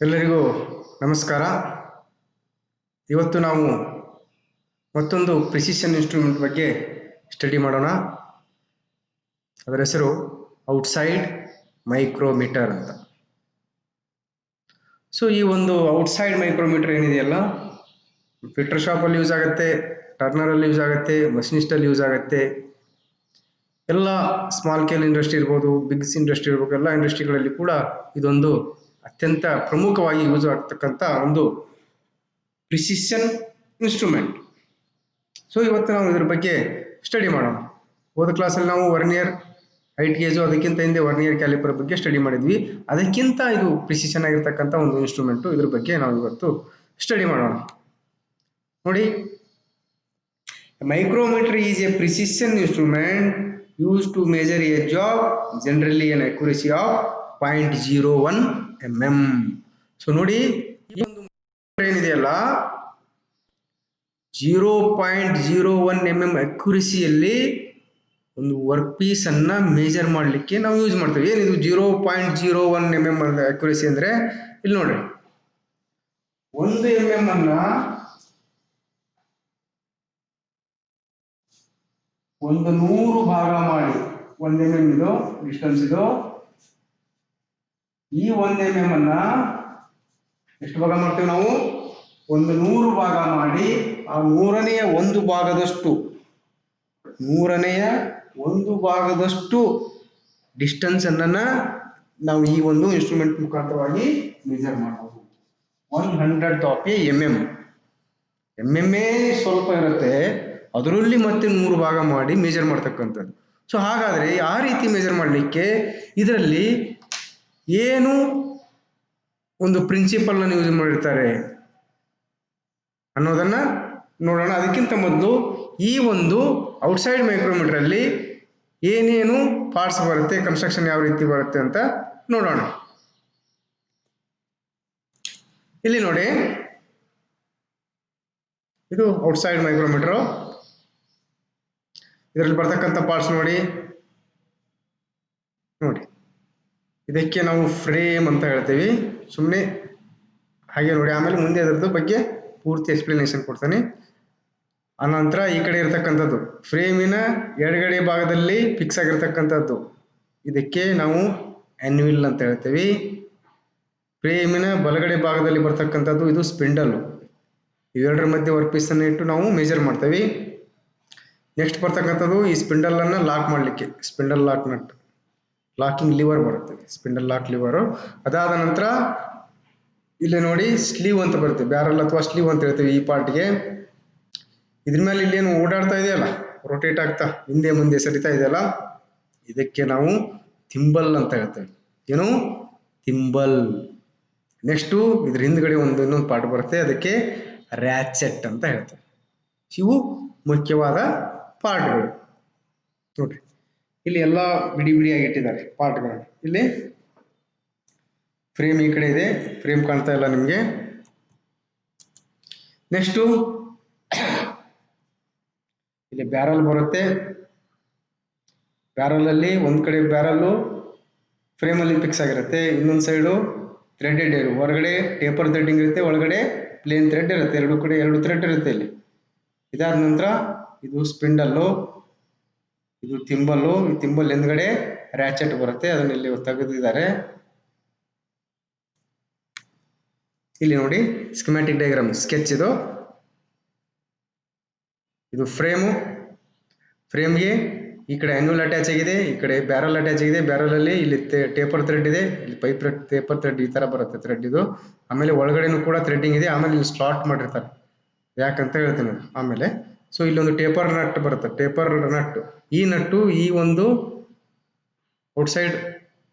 ಎಲ್ಲರಿಗೂ ನಮಸ್ಕಾರ. ಇವತ್ತು ನಾವು ಮತ್ತೊಂದು ಪ್ರಿಸಿಷನ್ ಇನ್ಸ್ಟ್ರೂಮೆಂಟ್ ಬಗ್ಗೆ ಸ್ಟಡಿ ಮಾಡೋಣ. ಅದರ ಹೆಸರು ಔಟ್ಸೈಡ್ ಮೈಕ್ರೋಮೀಟರ್ ಅಂತ. ಸೊ ಈ ಒಂದು ಔಟ್ಸೈಡ್ ಮೈಕ್ರೋಮೀಟರ್ ಏನಿದೆಯಲ್ಲ, ಫಿಲ್ಟರ್ ಶಾಪಲ್ಲಿ ಯೂಸ್ ಆಗುತ್ತೆ, ಟರ್ನರಲ್ಲಿ ಯೂಸ್ ಆಗುತ್ತೆ, ಮಷಿನಿಸ್ಟಲ್ಲಿ ಯೂಸ್ ಆಗುತ್ತೆ. ಎಲ್ಲ ಸ್ಮಾಲ್ ಸ್ಕೇಲ್ ಇಂಡಸ್ಟ್ರಿ ಇರ್ಬೋದು, ಬಿಗ್ ಇಂಡಸ್ಟ್ರಿ ಇರ್ಬೋದು, ಎಲ್ಲ ಇಂಡಸ್ಟ್ರಿಗಳಲ್ಲಿ ಕೂಡ ಇದೊಂದು ಅತ್ಯಂತ ಪ್ರಮುಖವಾಗಿ ಯೂಸ್ ಆಗ್ತಕ್ಕಂಥ ಒಂದು ಪ್ರಿಸಿಷನ್ ಇನ್ಸ್ಟ್ರೂಮೆಂಟ್. ಸೊ ಇವತ್ತು ನಾವು ಇದ್ರ ಬಗ್ಗೆ ಸ್ಟಡಿ ಮಾಡೋಣ. ಹೋದ ಕ್ಲಾಸಲ್ಲಿ ನಾವು ವರ್ನಿಯರ್, ಹೈಟ್ ಗೇಜು, ಅದಕ್ಕಿಂತ ಹಿಂದೆ ವರ್ನಿಯರ್ ಕ್ಯಾಲಿಪರ್ ಬಗ್ಗೆ ಸ್ಟಡಿ ಮಾಡಿದ್ವಿ. ಅದಕ್ಕಿಂತ ಇದು ಪ್ರಿಸಿಷನ್ ಆಗಿರ್ತಕ್ಕಂಥ ಒಂದು ಇನ್ಸ್ಟ್ರೂಮೆಂಟು. ಇದ್ರ ಬಗ್ಗೆ ನಾವು ಇವತ್ತು ಸ್ಟಡಿ ಮಾಡೋಣ. ನೋಡಿ, micrometer is a precision instrument use to measure edge of generally an accuracy of 0.01 mm. So ನೋಡಿ, ಈ ಒಂದು ಏನಿದೆಯಲ್ಲ 0.01 mm ಅಕ್ಯುರಸಿಯಲ್ಲಿ ಒಂದು ವರ್ಕ್ ಪೀಸ್ ಅನ್ನ ಮೇಜರ್ ಮಾಡಲಿಕ್ಕೆ ನಾವು ಯೂಸ್ ಮಾಡ್ತೇವೆ. ಏನಿದು 0.01 mm ಅಕ್ಯುರಸಿ ಅಂದ್ರೆ, ಇಲ್ಲಿ ನೋಡ್ರಿ, 1 mm ಅನ್ನ 100 ಭಾಗ ಮಾಡಿ, 1 mm ಇದು ಡಿಸ್ಟೆನ್ಸ್ ಇದು. ಈ 1 mm ಅನ್ನ ಎಷ್ಟು ಭಾಗ ಮಾಡ್ತೇವೆ ನಾವು? 100 ಭಾಗ ಮಾಡಿ, ಆ 100ನೇ 1 ಭಾಗದಷ್ಟು, 100ನೇ 1 ಭಾಗದಷ್ಟು ಡಿಸ್ಟೆನ್ಸ್ ಅನ್ನ ನಾವು ಈ ಒಂದು ಇನ್ಸ್ಟ್ರೂಮೆಂಟ್ ಮುಖಾಂತರವಾಗಿ ಮೆಜರ್ ಮಾಡಬಹುದು. 100th of a mm. mm ಸ್ವಲ್ಪ ಇರುತ್ತೆ, ಅದರಲ್ಲಿ ಮತ್ತೆ 100 ಭಾಗ ಮಾಡಿ ಮೆಜರ್ ಮಾಡ್ತಕ್ಕಂಥದ್ದು. ಸೊ ಹಾಗಾದ್ರೆ ಆ ರೀತಿ ಮೆಜರ್ ಮಾಡಲಿಕ್ಕೆ ಇದರಲ್ಲಿ ಏನು ಒಂದು ಪ್ರಿನ್ಸಿಪಲ್ ಅನ್ನು ಯೂಸ್ ಮಾಡಿರ್ತಾರೆ ಅನ್ನೋದನ್ನ ನೋಡೋಣ. ಅದಕ್ಕಿಂತ ಮೊದಲು ಈ ಒಂದು ಔಟ್ಸೈಡ್ ಮೈಕ್ರೋಮೀಟರ್ ಅಲ್ಲಿ ಏನೇನು ಪಾರ್ಟ್ಸ್ ಬರುತ್ತೆ, ಕನ್ಸ್ಟ್ರಕ್ಷನ್ ಯಾವ ರೀತಿ ಬರುತ್ತೆ ಅಂತ ನೋಡೋಣ. ಇಲ್ಲಿ ನೋಡಿ, ಇದು ಔಟ್ಸೈಡ್ ಮೈಕ್ರೋಮೀಟರ್. ಇದರಲ್ಲಿ ಬರ್ತಕ್ಕಂಥ ಪಾರ್ಟ್ಸ್ ನೋಡಿ, ಇದಕ್ಕೆ ನಾವು ಫ್ರೇಮ್ ಅಂತ ಹೇಳ್ತೀವಿ. ಸುಮ್ಮನೆ ಹಾಗೆ ನೋಡಿ, ಆಮೇಲೆ ಮುಂದೆ ಅದರದ್ದು ಬಗ್ಗೆ ಪೂರ್ತಿ ಎಕ್ಸ್ಪ್ಲನೇಷನ್ ಕೊಡ್ತಾನೆ. ಆನಂತರ ಈ ಕಡೆ ಇರತಕ್ಕಂಥದ್ದು ಫ್ರೇಮಿನ ಎಡಗಡೆ ಭಾಗದಲ್ಲಿ ಫಿಕ್ಸ್ ಆಗಿರ್ತಕ್ಕಂಥದ್ದು, ಇದಕ್ಕೆ ನಾವು ಆನ್ವಿಲ್ ಅಂತ ಹೇಳ್ತೀವಿ. ಫ್ರೇಮಿನ ಬಲಗಡೆ ಭಾಗದಲ್ಲಿ ಬರ್ತಕ್ಕಂಥದ್ದು ಇದು ಸ್ಪಿಂಡಲ್. ಇವೆರಡರ ಮಧ್ಯೆ ವರ್ಕ್ ಪೀಸ್ ಅನ್ನು ಇಟ್ಟು ನಾವು ಮೆಜರ್ ಮಾಡ್ತೀವಿ. ನೆಕ್ಸ್ಟ್ ಬರ್ತಕ್ಕಂಥದ್ದು ಈ ಸ್ಪಿಂಡಲ್ ಅನ್ನ ಲಾಕ್ ಮಾಡಲಿಕ್ಕೆ spindle lock nut, locking liver ಬರುತ್ತೆ, ಸ್ಪಿಂಡಲ್ ಲಾಕ್ ಲಿವರ್. ಅದಾದ ನಂತರ ಇಲ್ಲಿ ನೋಡಿ ಸ್ಲೀವ್ ಅಂತ ಬರುತ್ತೆ, ಬ್ಯಾರಲ್ ಅಥವಾ ಸ್ಲೀವ್ ಅಂತ ಹೇಳ್ತೀವಿ ಈ ಪಾರ್ಟ್ಗೆ. ಇದ್ರ ಮೇಲೆ ಇಲ್ಲೇನು ಓಡಾಡ್ತಾ ಇದೆಯಲ್ಲ, ರೊಟೇಟ್ ಆಗ್ತಾ ಹಿಂದೆ ಮುಂದೆ ಸರಿತಾ ಇದೆಯಲ್ಲ, ಇದಕ್ಕೆ ನಾವು ಥಿಂಬಲ್ ಅಂತ ಹೇಳ್ತೇವೆ. ಏನು? ಥಿಂಬಲ್. ನೆಕ್ಸ್ಟು ಇದ್ರ ಹಿಂದ್ಗಡೆ ಇನ್ನೊಂದು ಪಾರ್ಟ್ ಬರುತ್ತೆ, ಅದಕ್ಕೆ ರ್ಯಾಚೆಟ್ ಅಂತ ಹೇಳ್ತೇವೆ. ಇವು ಮುಖ್ಯವಾದ ಪಾರ್ಟ್ಗಳು. ನೋಡ್ರಿ, ಇಲ್ಲಿ ಎಲ್ಲ ಬಿಡಿ ಬಿಡಿಯಾಗಿ ಇಟ್ಟಿದ್ದಾರೆ ಪಾರ್ಟ್ಗಳನ್ನು. ಇಲ್ಲಿ ಫ್ರೇಮ್ ಈ ಕಡೆ ಇದೆ, ಫ್ರೇಮ್ ಕಾಣ್ತಾ ಇಲ್ಲ ನಿಮಗೆ. ನೆಕ್ಸ್ಟು ಇಲ್ಲಿ ಬ್ಯಾರಲ್ ಬರುತ್ತೆ. ಬ್ಯಾರಲ್ ಅಲ್ಲಿ ಒಂದ್ ಕಡೆ ಬ್ಯಾರಲ್ಲು ಫ್ರೇಮ್ ಅಲ್ಲಿ ಫಿಕ್ಸ್ ಆಗಿರುತ್ತೆ, ಇನ್ನೊಂದು ಸೈಡು ಥ್ರೆಡೆಡ್ ಇರುತ್ತೆ. ಹೊರಗಡೆ ಟೇಪರ್ ಥ್ರೆಡ್ಡಿಂಗ್ ಇರುತ್ತೆ, ಒಳಗಡೆ ಪ್ಲೇನ್ ಥ್ರೆಡ್ ಇರುತ್ತೆ. ಎರಡು ಕಡೆ 2 ಥ್ರೆಡ್ ಇರುತ್ತೆ ಇಲ್ಲಿ. ಇದಾದ ನಂತರ ಇದು ಸ್ಪಿಂಡಲ್ಲು, ಇದು ಥಿಂಬಲ್ಲು. ಈ ಥಿಂಬಲ್ ಹಿಂದ್ಗಡೆ ರ್ಯಾಚೆಟ್ ಬರುತ್ತೆ, ಅದನ್ನ ಇಲ್ಲಿ ತೆಗೆದಿದ್ದಾರೆ. ಇಲ್ಲಿ ನೋಡಿ ಸ್ಕಿಮ್ಯಾಟಿಕ್ ಡಯಾಗ್ರಾಮ್ ಸ್ಕೆಚ್ ಇದು. ಇದು ಫ್ರೇಮು. ಫ್ರೇಮ್ಗೆ ಈ ಕಡೆ ಆನ್ಯುಲ್ ಅಟ್ಯಾಚ್ ಆಗಿದೆ, ಈ ಕಡೆ ಬ್ಯಾರಲ್ ಅಟ್ಯಾಚ್ ಆಗಿದೆ. ಬ್ಯಾರಲ್ ಅಲ್ಲಿ ಇಲ್ಲಿ ಟೇಪರ್ ಥ್ರೆಡ್ ಇದೆ, ಇಲ್ಲಿ ಪೈಪ್ ಟೇಪರ್ ಥ್ರೆಡ್ ಈ ತರ ಬರುತ್ತೆ ಥ್ರೆಡ್ ಇದು. ಆಮೇಲೆ ಒಳಗಡೆನೂ ಕೂಡ ಥ್ರೆಡ್ಡಿಂಗ್ ಇದೆ. ಆಮೇಲೆ ಇಲ್ಲಿ ಸ್ಲಾಟ್ ಮಾಡಿರ್ತಾರೆ, ಯಾಕಂತ ಹೇಳ್ತೀನಿ ಆಮೇಲೆ. ಸೊ ಇಲ್ಲೊಂದು ಟೇಪರ್ ನಟ್ ಬರುತ್ತೆ, ಟೇಪರ್ ನಟ್. ಈ ನಟ್ಟು ಈ ಒಂದು ಔಟ್ಸೈಡ್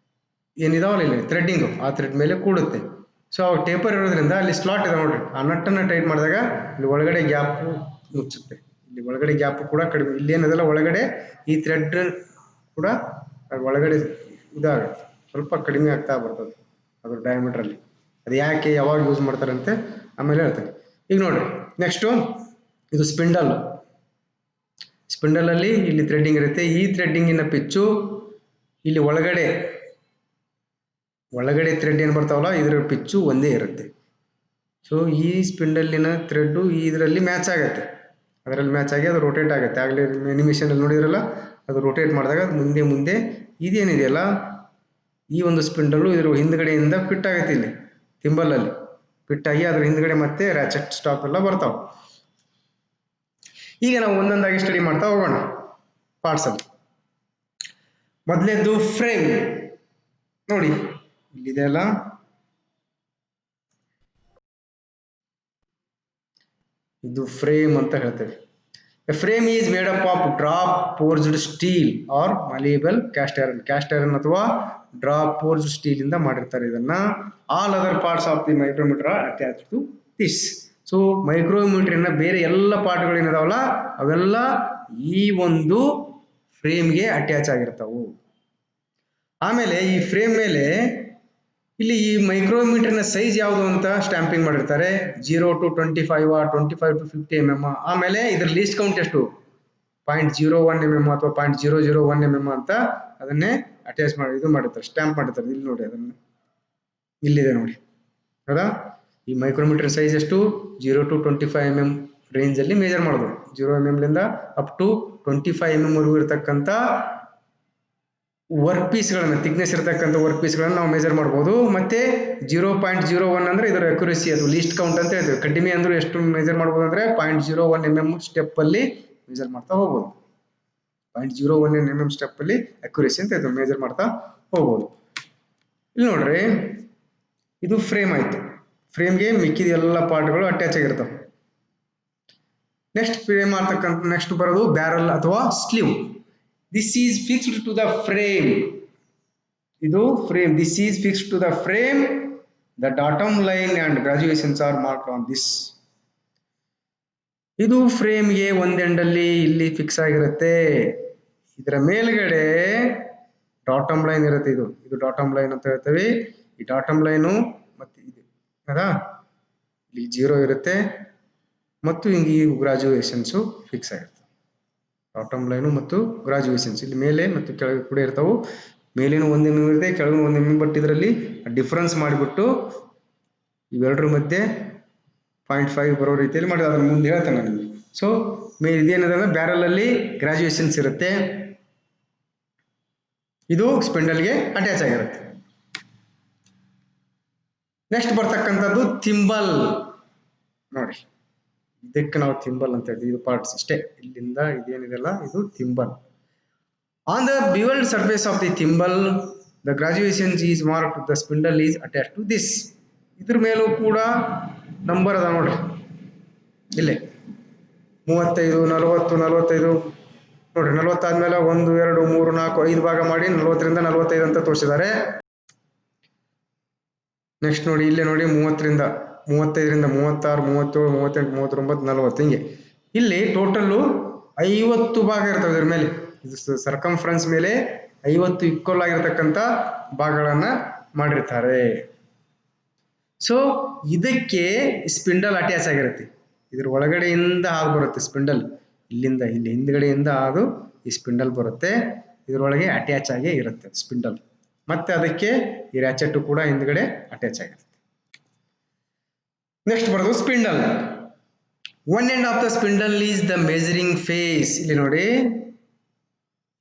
ಏನಿದಾವಲ್ಲ ಇಲ್ಲಿ ಥ್ರೆಡ್ಡಿಂಗ್, ಆ ಥ್ರೆಡ್ ಮೇಲೆ ಕೂಡುತ್ತೆ. ಸೊ ಆ ಟೇಪರ್ ಇರೋದ್ರಿಂದ ಅಲ್ಲಿ ಸ್ಲಾಟ್ ಇದೆ ನೋಡ್ರಿ. ಆ ನಟ್ಟನ್ನು ಟೈಟ್ ಮಾಡಿದಾಗ ಇಲ್ಲಿ ಒಳಗಡೆ ಗ್ಯಾಪ್ ಮುಚ್ಚುತ್ತೆ, ಇಲ್ಲಿ ಒಳಗಡೆ ಗ್ಯಾಪ್ ಕೂಡ ಕಡಿಮೆ. ಇಲ್ಲಿ ಏನದಲ್ಲ, ಒಳಗಡೆ ಈ ಥ್ರೆಡ್ ಕೂಡ ಒಳಗಡೆ ಇದಾಗುತ್ತೆ, ಸ್ವಲ್ಪ ಕಡಿಮೆ ಆಗ್ತಾ ಬರ್ತದೆ ಅದ್ರ ಡಯಾಮೀಟರ್ ಅಲ್ಲಿ. ಅದು ಯಾಕೆ ಯಾವಾಗ ಯೂಸ್ ಮಾಡ್ತಾರೆ ಅಂತ ಆಮೇಲೆ ಹೇಳ್ತಾರೆ. ಈಗ ನೋಡ್ರಿ, ನೆಕ್ಸ್ಟು ಇದು ಸ್ಪಿಂಡಲ್. ಸ್ಪಿಂಡಲ್ ಅಲ್ಲಿ ಇಲ್ಲಿ ಥ್ರೆಡ್ಡಿಂಗ್ ಇರುತ್ತೆ. ಈ ಥ್ರೆಡ್ಡಿಂಗಿನ ಪಿಚ್ಚು ಇಲ್ಲಿ ಒಳಗಡೆ ಒಳಗಡೆ ಥ್ರೆಡ್ ಏನು ಬರ್ತಾವಲ್ಲ ಇದರ ಪಿಚ್ಚು ಒಂದೇ ಇರುತ್ತೆ. ಸೊ ಈ ಸ್ಪಿಂಡಲ್ಲಿನ ಥ್ರೆಡ್ಡು ಇದರಲ್ಲಿ ಮ್ಯಾಚ್ ಆಗುತ್ತೆ, ಅದರಲ್ಲಿ ಮ್ಯಾಚ್ ಆಗಿ ಅದು ರೊಟೇಟ್ ಆಗುತ್ತೆ. ಆಗಲೇ ಅನಿಮೇಷನಲ್ಲಿ ನೋಡಿದ್ರಲ್ಲ, ಅದು ರೊಟೇಟ್ ಮಾಡಿದಾಗ ಮುಂದೆ ಮುಂದೆ ಇದೇನಿದೆಯಲ್ಲ ಈ ಒಂದು ಸ್ಪಿಂಡಲ್ಲು ಇದ್ರ ಹಿಂದ್ಗಡೆಯಿಂದ ಫಿಟ್ ಆಗುತ್ತೆ, ಇಲ್ಲಿ ಥಿಂಬಲಲ್ಲಿ ಫಿಟ್ ಆಗಿ ಅದ್ರ ಹಿಂದ್ಗಡೆ ಮತ್ತೆ ರ್ಯಾಚೆಟ್ ಸ್ಟಾಪ್ ಎಲ್ಲ ಬರ್ತಾವೆ. ಈಗ ನಾವು ಒಂದೊಂದಾಗಿ ಸ್ಟಡಿ ಮಾಡ್ತಾ ಹೋಗೋಣ ಪಾರ್ಟ್ಸಲ್ಲಿ. ಮೊದಲೇದು ಫ್ರೇಮ್ ನೋಡಿ, ಇಲ್ಲಿದೆ ಅಲ್ಲ, ಇದು ಫ್ರೇಮ್ ಅಂತ ಹೇಳ್ತೇವೆ. A frame is made up of drop forged steel or malleable cast iron. Cast iron ಅಥವಾ drop forged steel ಇಂದ ಮಾಡಿರ್ತಾರೆ ಇದನ್ನ. All other parts of the micrometer are attached to this. So ಮೈಕ್ರೋಮೀಟರ್ನ ಬೇರೆ ಎಲ್ಲ ಪಾರ್ಟ್ಗಳು ಏನಿದಾವಲ್ಲ ಅವೆಲ್ಲ ಈ ಒಂದು ಫ್ರೇಮ್ಗೆ ಅಟ್ಯಾಚ್ ಆಗಿರ್ತಾವು. ಆಮೇಲೆ ಈ ಫ್ರೇಮ್ ಮೇಲೆ ಇಲ್ಲಿ ಈ ಮೈಕ್ರೋಮೀಟರ್ನ ಸೈಜ್ ಯಾವುದು ಅಂತ ಸ್ಟ್ಯಾಂಪಿಂಗ್ ಮಾಡಿರ್ತಾರೆ. 0 to 25, 25 to 50 mm. ಆಮೇಲೆ ಇದ್ರ ಲೀಸ್ಟ್ ಕೌಂಟ್ ಎಷ್ಟು 0.01 mm ಅಥವಾ 0.001 mm ಅಂತ ಅದನ್ನೇ ಅಟ್ಯಾಚ್ ಮಾಡಿ ಇದು ಮಾಡಿರ್ತಾರೆ, ಸ್ಟ್ಯಾಂಪ್ ಮಾಡಿರ್ತಾರೆ. ಇಲ್ಲಿ ನೋಡಿ, ಅದನ್ನು ಇಲ್ಲಿದೆ ನೋಡಿ, ಹೌದಾ? ಈ ಮೈಕ್ರೋಮೀಟರ್ ಸೈಜ್ ಎಷ್ಟು 0 to 25 mm ರೇಂಜ್ ಅಲ್ಲಿ ಮೇಜರ್ ಮಾಡೋದು. 0 mm ಲಿಂದ ಅಪ್ ಟು 25 mm ವರೆಗೂ ಇರತಕ್ಕಂಥ ವರ್ಕ್ ಪೀಸ್ಗಳನ್ನ, ಥಿಕ್ನೆಸ್ ಇರತಕ್ಕಂಥ ವರ್ಕ್ ಪೀಸ್ಗಳನ್ನ ನಾವು ಮೆಜರ್ ಮಾಡ್ಬೋದು. ಮತ್ತೆ 0.01 ಅಂದ್ರೆ ಇದರ ಅಕ್ಯುರಸಿ, ಅದು ಲೀಸ್ಟ್ ಕೌಂಟ್ ಅಂತ ಹೇಳ್ತೀವಿ. ಕಡಿಮೆ ಅಂದ್ರೆ ಎಷ್ಟು ಮೆಜರ್ ಮಾಡ್ಬೋದು ಅಂದ್ರೆ 0.01 mm ಸ್ಟೆಪ್ ಅಲ್ಲಿ ಮೆಜರ್ ಮಾಡ್ತಾ ಹೋಗ್ಬೋದು. 0.01 mm ಸ್ಟೆಪ್ ಅಲ್ಲಿ ಅಕ್ಯುರಸಿ ಅಂತ ಹೇಳ್ತೀವಿ, ಮೆಜರ್ ಮಾಡ್ತಾ ಹೋಗ್ಬೋದು. ಇಲ್ಲಿ ನೋಡ್ರಿ, ಇದು ಫ್ರೇಮ್ ಆಯ್ತು. ಫ್ರೇಮ್ಗೆ ಮಿಕ್ಕಿದ ಎಲ್ಲ ಪಾರ್ಟ್ಗಳು ಅಟ್ಯಾಚ್ ಆಗಿರ್ತಾವೆ. ನೆಕ್ಸ್ಟ್ ಫ್ರೇಮ್ ಆಗ್ತಕ್ಕಂಥ ನೆಕ್ಸ್ಟ್ ಬರೋದು ಬ್ಯಾರಲ್ ಅಥವಾ sleeve. This is fixed to the frame. ಇದು frame. This is fixed to the frame. The bottom line and graduations are marked on this. ಇದು ಫ್ರೇಮ್ಗೆ ಒಂದ್ ಎಂಡಲ್ಲಿ ಇಲ್ಲಿ ಫಿಕ್ಸ್ ಆಗಿರುತ್ತೆ. ಇದರ ಮೇಲ್ಗಡೆ ಡಾಟಮ್ ಲೈನ್ ಇರುತ್ತೆ. ಇದು ಡಾಟಮ್ ಲೈನ್ ಅಂತ ಹೇಳ್ತೇವೆ. ಈ ಡಾಟಮ್ ಲೈನು ಮತ್ತೆ ಇದು ಅದಾ ಇಲ್ಲಿ 0 ಇರುತ್ತೆ ಮತ್ತು ಹಿಂಗೆ ಈ ಗ್ರಾಜುಯೇಷನ್ಸು ಫಿಕ್ಸ್ ಆಗಿರುತ್ತೆ. ಬಾಟಮ್ ಲೈನು ಮತ್ತು ಗ್ರಾಜುಯೇಷನ್ಸ್ ಇಲ್ಲಿ ಮೇಲೆ ಮತ್ತು ಕೆಳಗೆ ಕೂಡ ಇರ್ತಾವೆ. ಮೇಲಿನ 1 mm ಇರುತ್ತೆ, ಕೆಳಗಿನ 1 mm. ಬಟ್ ಇದರಲ್ಲಿ ಡಿಫ್ರೆನ್ಸ್ ಮಾಡಿಬಿಟ್ಟು ಇವೆರಡರ ಮಧ್ಯೆ 0.5 ಬರೋ ರೀತಿಯಲ್ಲಿ ಮಾಡಿ ಅದನ್ನು ಮುಂದೆ ಹೇಳ್ತೇನೆ ನನಗೆ. ಸೊ ಇದೇನಂದ್ರೆ ಬ್ಯಾರಲ್ ಅಲ್ಲಿ ಗ್ರಾಜುಯೇಷನ್ಸ್ ಇರುತ್ತೆ, ಇದು ಸ್ಪಿಂಡಲ್ಗೆ ಅಟ್ಯಾಚ್ ಆಗಿರುತ್ತೆ. ನೆಕ್ಸ್ಟ್ ಬರ್ತಕ್ಕಂಥದ್ದು ಥಿಂಬಲ್ ನೋಡಿ, ಇದಕ್ಕೆ ನಾವು ಥಿಂಬಲ್ ಅಂತ ಹೇಳ್ತೀವಿ. ಇದು ಪಾರ್ಟ್ಸ್ ಅಷ್ಟೇ, ಇಲ್ಲಿಂದ ಇದೇನಿದೆಲ್ಲ ಇದು thimble. On the bevelled surface of the thimble the graduations is marked, the spindle is attach to this. ಇದ್ರ ಮೇಲೂ ಕೂಡ ನಂಬರ್ ಅದ ನೋಡ್ರಿ, ಇಲ್ಲೇ 35, 40, 45 ನೋಡ್ರಿ. 40 ಆದ್ಮೇಲೆ 1, 2, 3, 4, 5 ಭಾಗ ಮಾಡಿ 40ರಿಂದ 45 ಅಂತ ತೋರಿಸಿದ್ದಾರೆ. ನೆಕ್ಸ್ಟ್ ನೋಡಿ, ಇಲ್ಲೇ ನೋಡಿ 30ರಿಂದ 35ರಿಂದ 36, 37, 38, 39, 40 ಹಿಂಗೆ. ಇಲ್ಲಿ ಟೋಟಲ್ಲು 50 ಭಾಗ ಇರ್ತವೆ ಇದ್ರ ಮೇಲೆ. ಇದು ಸರ್ಕಂಫರೆನ್ಸ್ ಮೇಲೆ 50 ಈಕ್ವಲ್ ಆಗಿರ್ತಕ್ಕಂಥ ಭಾಗಗಳನ್ನ ಮಾಡಿರ್ತಾರೆ. ಸೊ ಇದಕ್ಕೆ ಸ್ಪಿಂಡಲ್ ಅಟ್ಯಾಚ್ ಆಗಿರುತ್ತೆ. ಇದ್ರ ಒಳಗಡೆಯಿಂದ ಹಾದು ಬರುತ್ತೆ ಸ್ಪಿಂಡಲ್, ಇಲ್ಲಿಂದ ಇಲ್ಲಿ ಹಿಂದ್ಗಡೆಯಿಂದ ಹಾದು ಈ ಸ್ಪಿಂಡಲ್ ಬರುತ್ತೆ. ಇದರೊಳಗೆ ಅಟ್ಯಾಚ್ ಆಗಿ ಇರುತ್ತೆ ಸ್ಪಿಂಡಲ್. ಮತ್ತೆ ಅದಕ್ಕೆ ಈ ರ್ಯಾಚೆಟ್ ಕೂಡ ಹಿಂದ್ಗಡೆ ಅಟ್ಯಾಚ್ ಆಗಿರುತ್ತೆ. ನೆಕ್ಸ್ಟ್ ಬರೋದು spindle. One end of the spindle is the measuring face. ಇಲ್ಲಿ ನೋಡಿ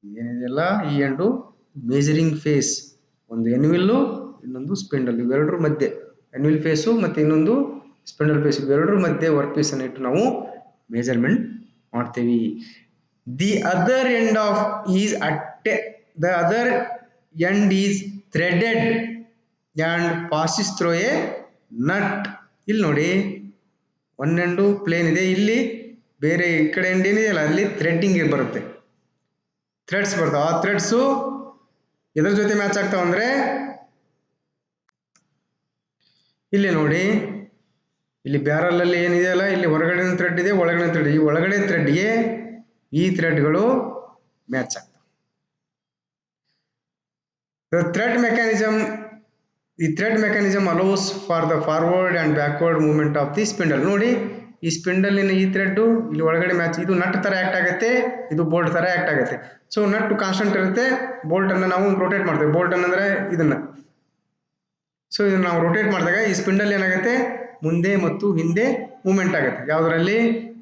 ಏನಿದೆಯಲ್ಲ, ಈ ಎಂಡು ಮೆಜರಿಂಗ್ ಫೇಸ್. ಒಂದು ಎನ್ವಿಲ್ಲು, ಇನ್ನೊಂದು ಸ್ಪಿಂಡಲ್. ಇವೆರಡರ ಮಧ್ಯೆ ಎನ್ವಿಲ್ ಫೇಸು ಮತ್ತೆ ಇನ್ನೊಂದು ಸ್ಪಿಂಡಲ್ ಫೇಸ್, ಇವೆರಡರ ಮಧ್ಯೆ ವರ್ಕ್ ಪೀಸ್ ಅನ್ನು ಇಟ್ಟು ನಾವು ಮೆಜರ್ಮೆಂಟ್ ಮಾಡ್ತೇವೆ. The other end of is the other end is threaded and passes through a nut. ಇಲ್ಲಿ ನೋಡಿ, ಒಂದು ಎಂಡು ಪ್ಲೇನ್ ಇದೆ, ಇಲ್ಲಿ ಬೇರೆ ಈ ಕಡೆ ಎಂಡ್ ಏನಿದೆಯಲ್ಲ ಅಲ್ಲಿ ಥ್ರೆಡ್ಡಿಂಗ್ ಬರುತ್ತೆ, ಥ್ರೆಡ್ಸ್ ಬರ್ತಾವೆ. ಆ ಥ್ರೆಡ್ಸು ಎದ್ರ ಜೊತೆ ಮ್ಯಾಚ್ ಆಗ್ತಾವ ಅಂದ್ರೆ ಇಲ್ಲಿ ನೋಡಿ, ಇಲ್ಲಿ ಬ್ಯಾರಲ್ ಅಲ್ಲಿ ಏನಿದೆಯಲ್ಲ ಇಲ್ಲಿ ಹೊರಗಡೆ ಥ್ರೆಡ್ ಇದೆ, ಒಳಗಡೆ ಥ್ರೆಡ್. ಈ ಒಳಗಡೆ ಥ್ರೆಡ್ಗೆ ಈ ಥ್ರೆಡ್ಗಳು ಮ್ಯಾಚ್ ಆಗ್ತವೆ. The thread mechanism allows for the forward and backward movement of the spindle. ನೋಡಿ, ಈ ಸ್ಪಿಂಡಲಿನ ಈ ಥ್ರೆಡ್ ಇಲ್ಲಿ ಒಳಗಡೆ ಮ್ಯಾಚ್, ಇದು ನಟ್ ತರ ಆಕ್ಟ್ ಆಗುತ್ತೆ, ಇದು ಬೋಲ್ಟ್ ತರ ಆಕ್ಟ್ ಆಗುತ್ತೆ. ಸೊ ನಟ್ ಕಾನ್ಸ್ಟೆಂಟ್ ಇರುತ್ತೆ, ಬೋಲ್ಟ್ ಅನ್ನು ನಾವು ರೊಟೇಟ್ ಮಾಡ್ತೇವೆ. ಬೋಲ್ಟ್ ಅಂದ್ರೆ ಇದನ್ನ ಸೊ ಇದನ್ನು ನಾವು ರೊಟೇಟ್ ಮಾಡಿದಾಗ ಈ ಸ್ಪಿಂಡಲ್ ಏನಾಗುತ್ತೆ, ಮುಂದೆ ಮತ್ತು ಹಿಂದೆ ಮೂವ್ಮೆಂಟ್ ಆಗುತ್ತೆ. ಯಾವುದರಲ್ಲಿ?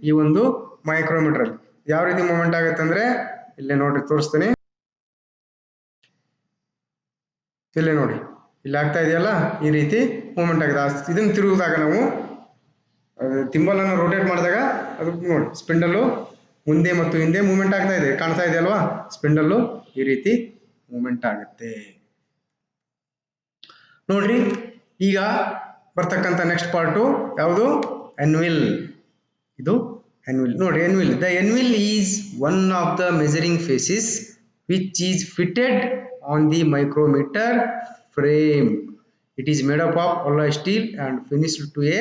ಈ ಒಂದು ಮೈಕ್ರೋಮೀಟರ್ ಅಲ್ಲಿ. ಯಾವ ರೀತಿ ಮೂವ್ಮೆಂಟ್ ಆಗುತ್ತೆ ಅಂದ್ರೆ ಇಲ್ಲೇ ನೋಡ್ರಿ, ತೋರಿಸ್ತೀನಿ. ಇಲ್ಲೇ ನೋಡಿ, ಇಲ್ಲಿ ಆಗ್ತಾ ಇದೆಯಲ್ಲ, ಈ ರೀತಿ ಮೂವ್ಮೆಂಟ್ ಆಗುತ್ತೆ. ಇದನ್ನು ತಿರುಗಿದಾಗ ನಾವು ಥಿಂಬಲ್ ಅನ್ನು ರೋಟೇಟ್ ಮಾಡಿದಾಗ ಅದು ನೋಡಿ ಸ್ಪಿಂಡಲ್ಲು ಮುಂದೆ ಮತ್ತು ಹಿಂದೆ ಮೂವ್ಮೆಂಟ್ ಆಗ್ತಾ ಇದೆ, ಕಾಣ್ತಾ ಇದೆ ಅಲ್ವಾ? ಸ್ಪಿಂಡಲ್ಲು ಈ ರೀತಿ ಮೂವ್ಮೆಂಟ್ ಆಗುತ್ತೆ ನೋಡ್ರಿ. ಈಗ ಬರ್ತಕ್ಕಂಥ ನೆಕ್ಸ್ಟ್ ಪಾರ್ಟು ಯಾವುದು? ಎನ್ವಿಲ್. ಇದು ಎನ್ವಿಲ್ ನೋಡಿ. Anvil, the anvil is one of the measuring faces which is fitted on the micrometer frame. It is made up of alloy steel and finished to a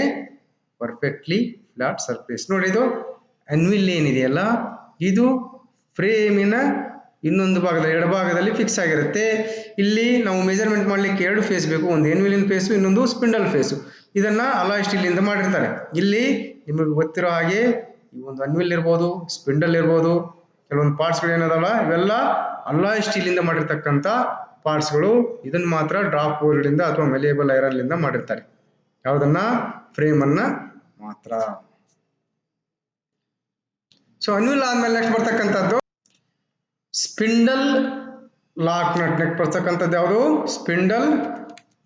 perfectly flat surface. ನೋಡಿ, ಇದು ಎನ್ವಿಲ್ ಏನಿದೆಯಲ್ಲ, ಇದು ಫ್ರೇಮಿನ ಇನ್ನೊಂದು ಭಾಗದ ಎಡಭಾಗದಲ್ಲಿ fix ಆಗಿರುತ್ತೆ. ಇಲ್ಲಿ ನಾವು ಮೆಜರ್ಮೆಂಟ್ ಮಾಡಲಿಕ್ಕೆ ಎರಡು ಫೇಸ್ ಬೇಕು, ಒಂದು ಎನ್ವಿಲಿನ ಫೇಸು, ಇನ್ನೊಂದು ಸ್ಪಿಂಡಲ್ ಫೇಸು. ಇದನ್ನ ಅಲಾಯ್ ಸ್ಟೀಲಿಂದ ಮಾಡಿರ್ತಾರೆ. ಇಲ್ಲಿ ನಿಮಗೆ ಗೊತ್ತಿರೋ ಹಾಗೆ ಈ ಒಂದು ಅನ್ವಿಲ್ ಇರ್ಬೋದು, ಸ್ಪಿಂಡಲ್ ಇರ್ಬೋದು, ಕೆಲವೊಂದು ಪಾರ್ಟ್ಸ್ಗಳು ಏನದಲ್ಲ, ಇವೆಲ್ಲ ಅಲಾಯ್ ಸ್ಟೀಲಿಂದ ಮಾಡಿರ್ತಕ್ಕಂಥ ಪಾರ್ಟ್ಸ್ಗಳು. ಇದನ್ನು ಮಾತ್ರ ಡ್ರಾಪ್ ಬೋರ್ಡ್ಲಿಂದ ಅಥವಾ ಮೆಲಿಯಬಲ್ ಐರನ್ಲಿಂದ ಮಾಡಿರ್ತಾರೆ. ಯಾವುದನ್ನ? ಫ್ರೇಮ್ ಅನ್ನ ಮಾತ್ರ. ಸೊ ಅನ್ವಿಲ್ ಆದ್ಮೇಲೆ ನೆಕ್ಸ್ಟ್ ಬರ್ತಕ್ಕಂಥದ್ದು ಸ್ಪಿಂಡಲ್ ಲಾಕ್ ನಟ್. ನೆಕ್ಸ್ಟ್ ಬರ್ತಕ್ಕಂಥದ್ದು ಯಾವುದು? Spindle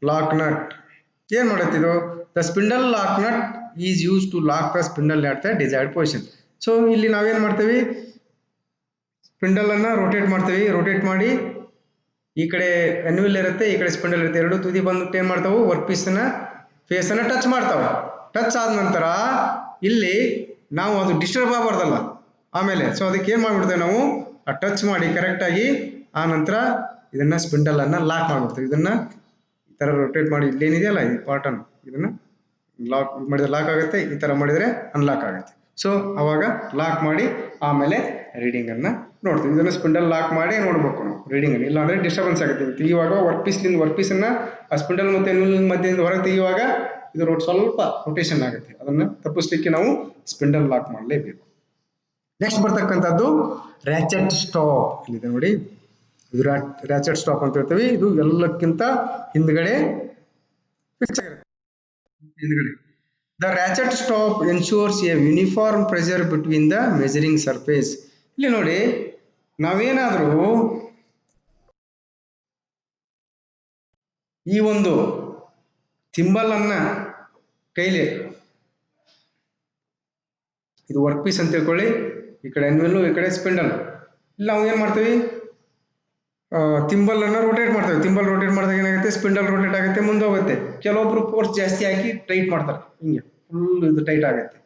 lock nut. ಏನ್ ಮಾಡುತ್ತಿದ್ದು? The spindle lock nut is use to lock the spindle at the desired position. So ಇಲ್ಲಿ ನಾವೇನ್ ಮಾಡ್ತೀವಿ, ಸ್ಪಿಂಡಲ್ ಅನ್ನ ರೋಟೇಟ್ ಮಾಡ್ತೀವಿ. ರೋಟೇಟ್ ಮಾಡಿ ಈ ಕಡೆ ಎನ್ವಿಲ್ ಇರುತ್ತೆ, ಈ ಕಡೆ ಸ್ಪಿಂಡಲ್ ಇರುತ್ತೆ. ಎರಡು ತುದಿ ಬಂದ್ಬಿಟ್ಟು ಏನ್ ಮಾಡ್ತಾವೆ? ವರ್ಕ್ ಪೀಸ್ನ ಫೇಸ್ ಅನ್ನ ಟಚ್ ಮಾಡ್ತಾವೆ. ಟಚ್ ಆದ ನಂತರ ಇಲ್ಲಿ ನಾವು ಅದು ಡಿಸ್ಟರ್ಬ್ ಆಗಬಾರ್ದಲ್ಲ ಆಮೇಲೆ. ಸೊ ಅದಕ್ಕೆ ಏನ್ ಮಾಡ್ಬಿಡ್ತೇವೆ ನಾವು? ಆ ಟಚ್ ಮಾಡಿ ಕರೆಕ್ಟಾಗಿ ಆ ನಂತರ ಇದನ್ನ ಸ್ಪಿಂಡಲ್ ಅನ್ನ ಲಾಕ್ ಮಾಡ್ಬಿಡ್ತೀವಿ. ಇದನ್ನ ಈ ತರ ರೊಟೇಟ್ ಮಾಡಿ, ಇಲ್ಲೇನಿದೆಯಲ್ಲ ಈ ಪಾರ್ಟನ್ನು, ಇದನ್ನ ಲಾಕ್ ಮಾಡಿದ್ರೆ ಲಾಕ್ ಆಗುತ್ತೆ, ಈ ತರ ಮಾಡಿದ್ರೆ ಅನ್ಲಾಕ್ ಆಗುತ್ತೆ. ಸೊ ಅವಾಗ ಲಾಕ್ ಮಾಡಿ ಆಮೇಲೆ ರೀಡಿಂಗ್ ಅನ್ನ ನೋಡ್ತೀವಿ. ಇದನ್ನ ಸ್ಪಿಂಡಲ್ ಲಾಕ್ ಮಾಡಿ ನೋಡ್ಬೇಕು ನಾವು ರೀಡಿಂಗ್ ಅನ್ನು, ಇಲ್ಲ ಅಂದ್ರೆ ಡಿಸ್ಟರ್ಬೆನ್ಸ್ ಆಗುತ್ತೆ. ತೆಗೆಯುವಾಗ ವರ್ಕ್ ಪೀಸ್ ಅನ್ನ ಆ ಸ್ಪಿಂಡಲ್ ಮತ್ತೆ ಎನ್ವಿಲ್ ಮಧ್ಯದಿಂದ ಹೊರಗೆ ತೆಗೆಯುವಾಗ ಇದು ಸ್ವಲ್ಪ ರೊಟೇಷನ್ ಆಗುತ್ತೆ. ಅದನ್ನ ತಪ್ಪಿಸ್ಲಿಕ್ಕೆ ನಾವು ಸ್ಪಿಂಡಲ್ ಲಾಕ್ ಮಾಡಲೇಬೇಕು. ನೆಕ್ಸ್ಟ್ ಬರ್ತಕ್ಕಂಥದ್ದು ರ್ಯಾಚೆಟ್ ಸ್ಟಾಪ್. ಇಲ್ಲಿದೆ ನೋಡಿ, ಇದು ರ್ಯಾಚೆಟ್ ಸ್ಟಾಪ್ ಅಂತ ಹೇಳ್ತೀವಿ. ಇದು ಎಲ್ಲಕ್ಕಿಂತ ಹಿಂದ್ಗಡೆ ಫಿಕ್ಸ್ ಆಗಿರುತ್ತೆ. ಹಿಂದ್ಗಡೆ the ratchet stop ensures a uniform pressure between the measuring surface. ಇಲ್ಲಿ ನೋಡಿ, ನಾವೇನಾದ್ರೂ ಈ ಒಂದು ಥಿಂಬಲ್ ಅನ್ನ ಕೈಲಿ, ಇದು ವರ್ಕ್ ಪೀಸ್ ಅಂತ ತಿಳ್ಕೊಳ್ಳಿ, ಈ ಕಡೆ ಎನ್ವಿಲ್, ಈ ಕಡೆ ಸ್ಪಿಂಡಲ್. ಇಲ್ಲಿ ನಾವು ಏನ್ ಮಾಡ್ತೀವಿ? ಥಿಂಬಲ್ ಅನ್ನ ರೋಟೇಟ್ ಮಾಡ್ತೇವೆ. ಥಿಂಬಲ್ ರೋಟೇಟ್ ಮಾಡಿದಾಗ ಏನಾಗುತ್ತೆ? ಸ್ಪಿಂಡಲ್ ರೋಟೇಟ್ ಆಗುತ್ತೆ, ಮುಂದೆ ಹೋಗುತ್ತೆ. ಕೆಲವೊಬ್ರು ಫೋರ್ಸ್ ಜಾಸ್ತಿ ಹಾಕಿ ಟೈಟ್ ಮಾಡ್ತಾರೆ, ಹಿಂಗೆ ಫುಲ್ ಇದು ಟೈಟ್ ಆಗುತ್ತೆ.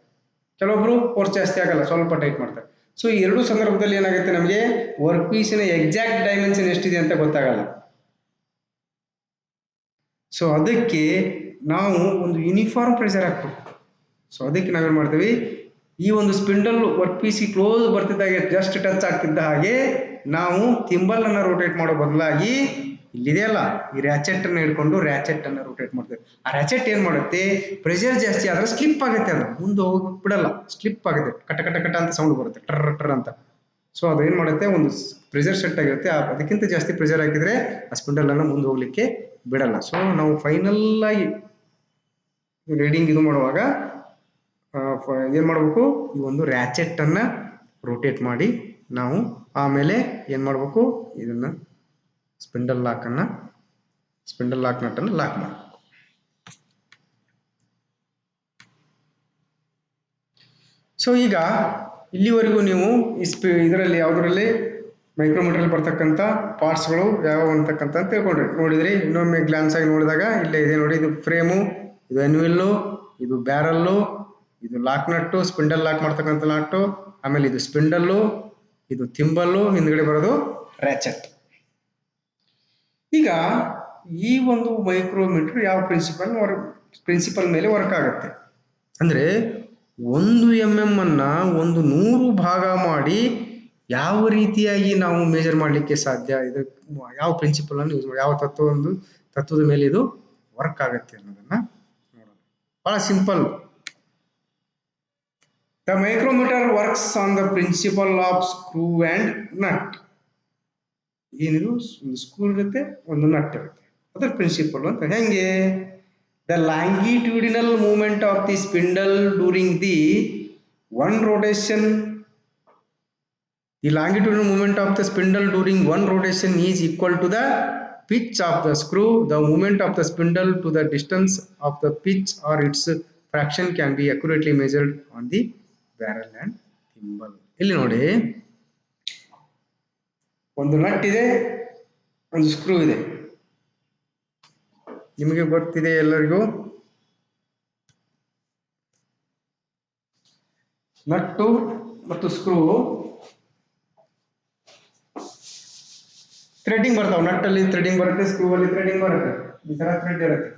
ಕೆಲವೊಬ್ರು ಫೋರ್ಸ್ ಜಾಸ್ತಿ ಆಗಲ್ಲ, ಸ್ವಲ್ಪ ಟೈಟ್ ಮಾಡ್ತಾರೆ. ಸೊ ಈ ಎರಡು ಸಂದರ್ಭದಲ್ಲಿ ಏನಾಗುತ್ತೆ? ನಮಗೆ ವರ್ಕ್ ಪೀಸಿನ ಎಕ್ಸಾಕ್ಟ್ ಡೈಮೆನ್ಷನ್ ಎಷ್ಟಿದೆ ಅಂತ ಗೊತ್ತಾಗಲ್ಲ. ಸೊ ಅದಕ್ಕೆ ನಾವು ಒಂದು ಯೂನಿಫಾರ್ಮ್ ಪ್ರೆಷರ್ ಹಾಕ್ಬೇಕು. ಸೊ ಅದಕ್ಕೆ ನಾವೇನ್ ಮಾಡ್ತೀವಿ? ಈ ಒಂದು ಸ್ಪಿಂಡಲ್ ವರ್ಕ್ ಪೀಸಿ ಕ್ಲೋಸ್ ಬರ್ತಿದ್ದಾಗ ಜಸ್ಟ್ ಟಚ್ ಆಗ್ತಿದ್ದ ಹಾಗೆ ನಾವು ಥಿಂಬಲ್ ಅನ್ನ ರೋಟೇಟ್ ಮಾಡೋ ಬದಲಾಗಿ ಇಲ್ಲಿದೆಯಲ್ಲ ಈ ರ್ಯಾಚೆಟ್ ಅನ್ನ ಹಿಡ್ಕೊಂಡು ರ್ಯಾಚೆಟ್ ಅನ್ನ ರೋಟೇಟ್ ಮಾಡ್ತೇವೆ. ಆ ರ್ಯಾಚೆಟ್ ಏನ್ ಮಾಡುತ್ತೆ? ಪ್ರೆಷರ್ ಜಾಸ್ತಿ ಆದ್ರೆ ಸ್ಲಿಪ್ ಆಗುತ್ತೆ, ಅದು ಮುಂದೆ ಹೋಗಿ ಬಿಡಲ್ಲ, ಸ್ಲಿಪ್ ಆಗುತ್ತೆ, ಕಟ ಕಟ ಕಟ ಅಂತ ಸೌಂಡ್ ಬರುತ್ತೆ, ಟರ್ ಟರ್ ಅಂತ. ಸೊ ಅದು ಏನ್ ಮಾಡುತ್ತೆ? ಒಂದು ಪ್ರೆಷರ್ ಸೆಟ್ ಆಗಿರುತ್ತೆ, ಅದಕ್ಕಿಂತ ಜಾಸ್ತಿ ಪ್ರೆಷರ್ ಹಾಕಿದ್ರೆ ಆ ಸ್ಪಿಂಡಲ್ ಅನ್ನ ಮುಂದೆ ಹೋಗ್ಲಿಕ್ಕೆ ಬಿಡಲ್ಲ. ಸೊ ನಾವು ಫೈನಲ್ ಆಗಿ ರೀಡಿಂಗ್ ಇದು ಮಾಡುವಾಗ ಏನ್ ಮಾಡ್ಬೇಕು? ಈ ಒಂದು ರ್ಯಾಚೆಟ್ ಅನ್ನ ರೋಟೇಟ್ ಮಾಡಿ ನಾವು ಆಮೇಲೆ ಏನ್ ಮಾಡ್ಬೇಕು? ಇದನ್ನ ಸ್ಪಿಂಡಲ್ ಲಾಕ್ ನಟ್ ಅನ್ನ ಲಾಕ್ ಮಾಡಬೇಕು. ಸೊ ಈಗ ಇಲ್ಲಿವರೆಗೂ ನೀವು ಇದರಲ್ಲಿ ಯಾವುದರಲ್ಲಿ ಮೈಕ್ರೋಮೀಟರ್ ಬರ್ತಕ್ಕಂಥ ಪಾರ್ಟ್ಸ್ಗಳು ಯಾವ ಅಂತಕ್ಕಂಥ ನೋಡಿದ್ರಿ. ಇನ್ನೊಮ್ಮೆ ಗ್ಲಾನ್ಸ್ ಆಗಿ ನೋಡಿದಾಗ ಇಲ್ಲೇ ಇದೆ ನೋಡಿ, ಇದು ಫ್ರೇಮು, ಇದು ಎನ್ವಿಲ್ಲು, ಇದು ಬ್ಯಾರಲ್ಲು, ಇದು ಲಾಕ್ ನಟ್ಟು, ಸ್ಪಿಂಡಲ್ ಲಾಕ್ ಮಾಡ್ತಕ್ಕಂಥ ನಟ್ಟು, ಆಮೇಲೆ ಇದು ಸ್ಪಿಂಡಲ್ಲು, ಇದು ಥಿಂಬಲ್ಲು, ಹಿಂದ್ಗಡೆ ಬರೋದು ರ್ಯಾಚೆಟ್. ಈಗ ಈ ಒಂದು ಮೈಕ್ರೋಮೀಟರ್ ಯಾವ ಪ್ರಿನ್ಸಿಪಲ್ ಮೇಲೆ ವರ್ಕ್ ಆಗುತ್ತೆ ಅಂದ್ರೆ 1 mm ಅನ್ನ 100 ಭಾಗ ಮಾಡಿ ಯಾವ ರೀತಿಯಾಗಿ ನಾವು ಮೆಜರ್ ಮಾಡಲಿಕ್ಕೆ ಸಾಧ್ಯ, ಇದು ಯಾವ ಪ್ರಿನ್ಸಿಪಲ್ ಅನ್ನು ಯೂಸ್ ಮಾಡಿ, ಯಾವ ತತ್ವದ ಮೇಲೆ ಇದು ವರ್ಕ್ ಆಗುತ್ತೆ ಅನ್ನೋದನ್ನ ನೋಡೋಣ. ಬಹಳ simple. The micrometer works on the principle of screw and nut. ಏನಿದು? ಒಂದು ಸ್ಕ್ರೂ ಇರುತ್ತೆ, ಒಂದು ನಟ್ ಇರುತ್ತೆ. ಅದರ ಪ್ರಿನ್ಸಿಪಲ್ ಅಂತ ಹೆಂಗೆ the longitudinal movement of the spindle during the one rotation the longitudinal movement of the spindle during one rotation is equal to the pitch of the screw. The movement of the spindle to the distance of the pitch or its fraction can be accurately measured on the barrel and thimble. ಇಲ್ಲಿ ನೋಡಿ ಒಂದು nut ಇದೆ, ಒಂದು screw ಇದೆ. ನಿಮಗೆ ಗೊತ್ತಿದೆ ಎಲ್ಲರಿಗೂ, nut ಮತ್ತು ಸ್ಕ್ರೂ ಥ್ರೆಡಿಂಗ್ ಬರ್ತಾವೆ. ನಟ್ಟಲ್ಲಿ ಥ್ರೆಡಿಂಗ್ ಬರುತ್ತೆ, ಸ್ಕ್ರೂ ಅಲ್ಲಿ ಥ್ರೆಡಿಂಗ್ ಬರುತ್ತೆ. ಈ ತರ ಥ್ರೆಡ್ ಇರುತ್ತೆ.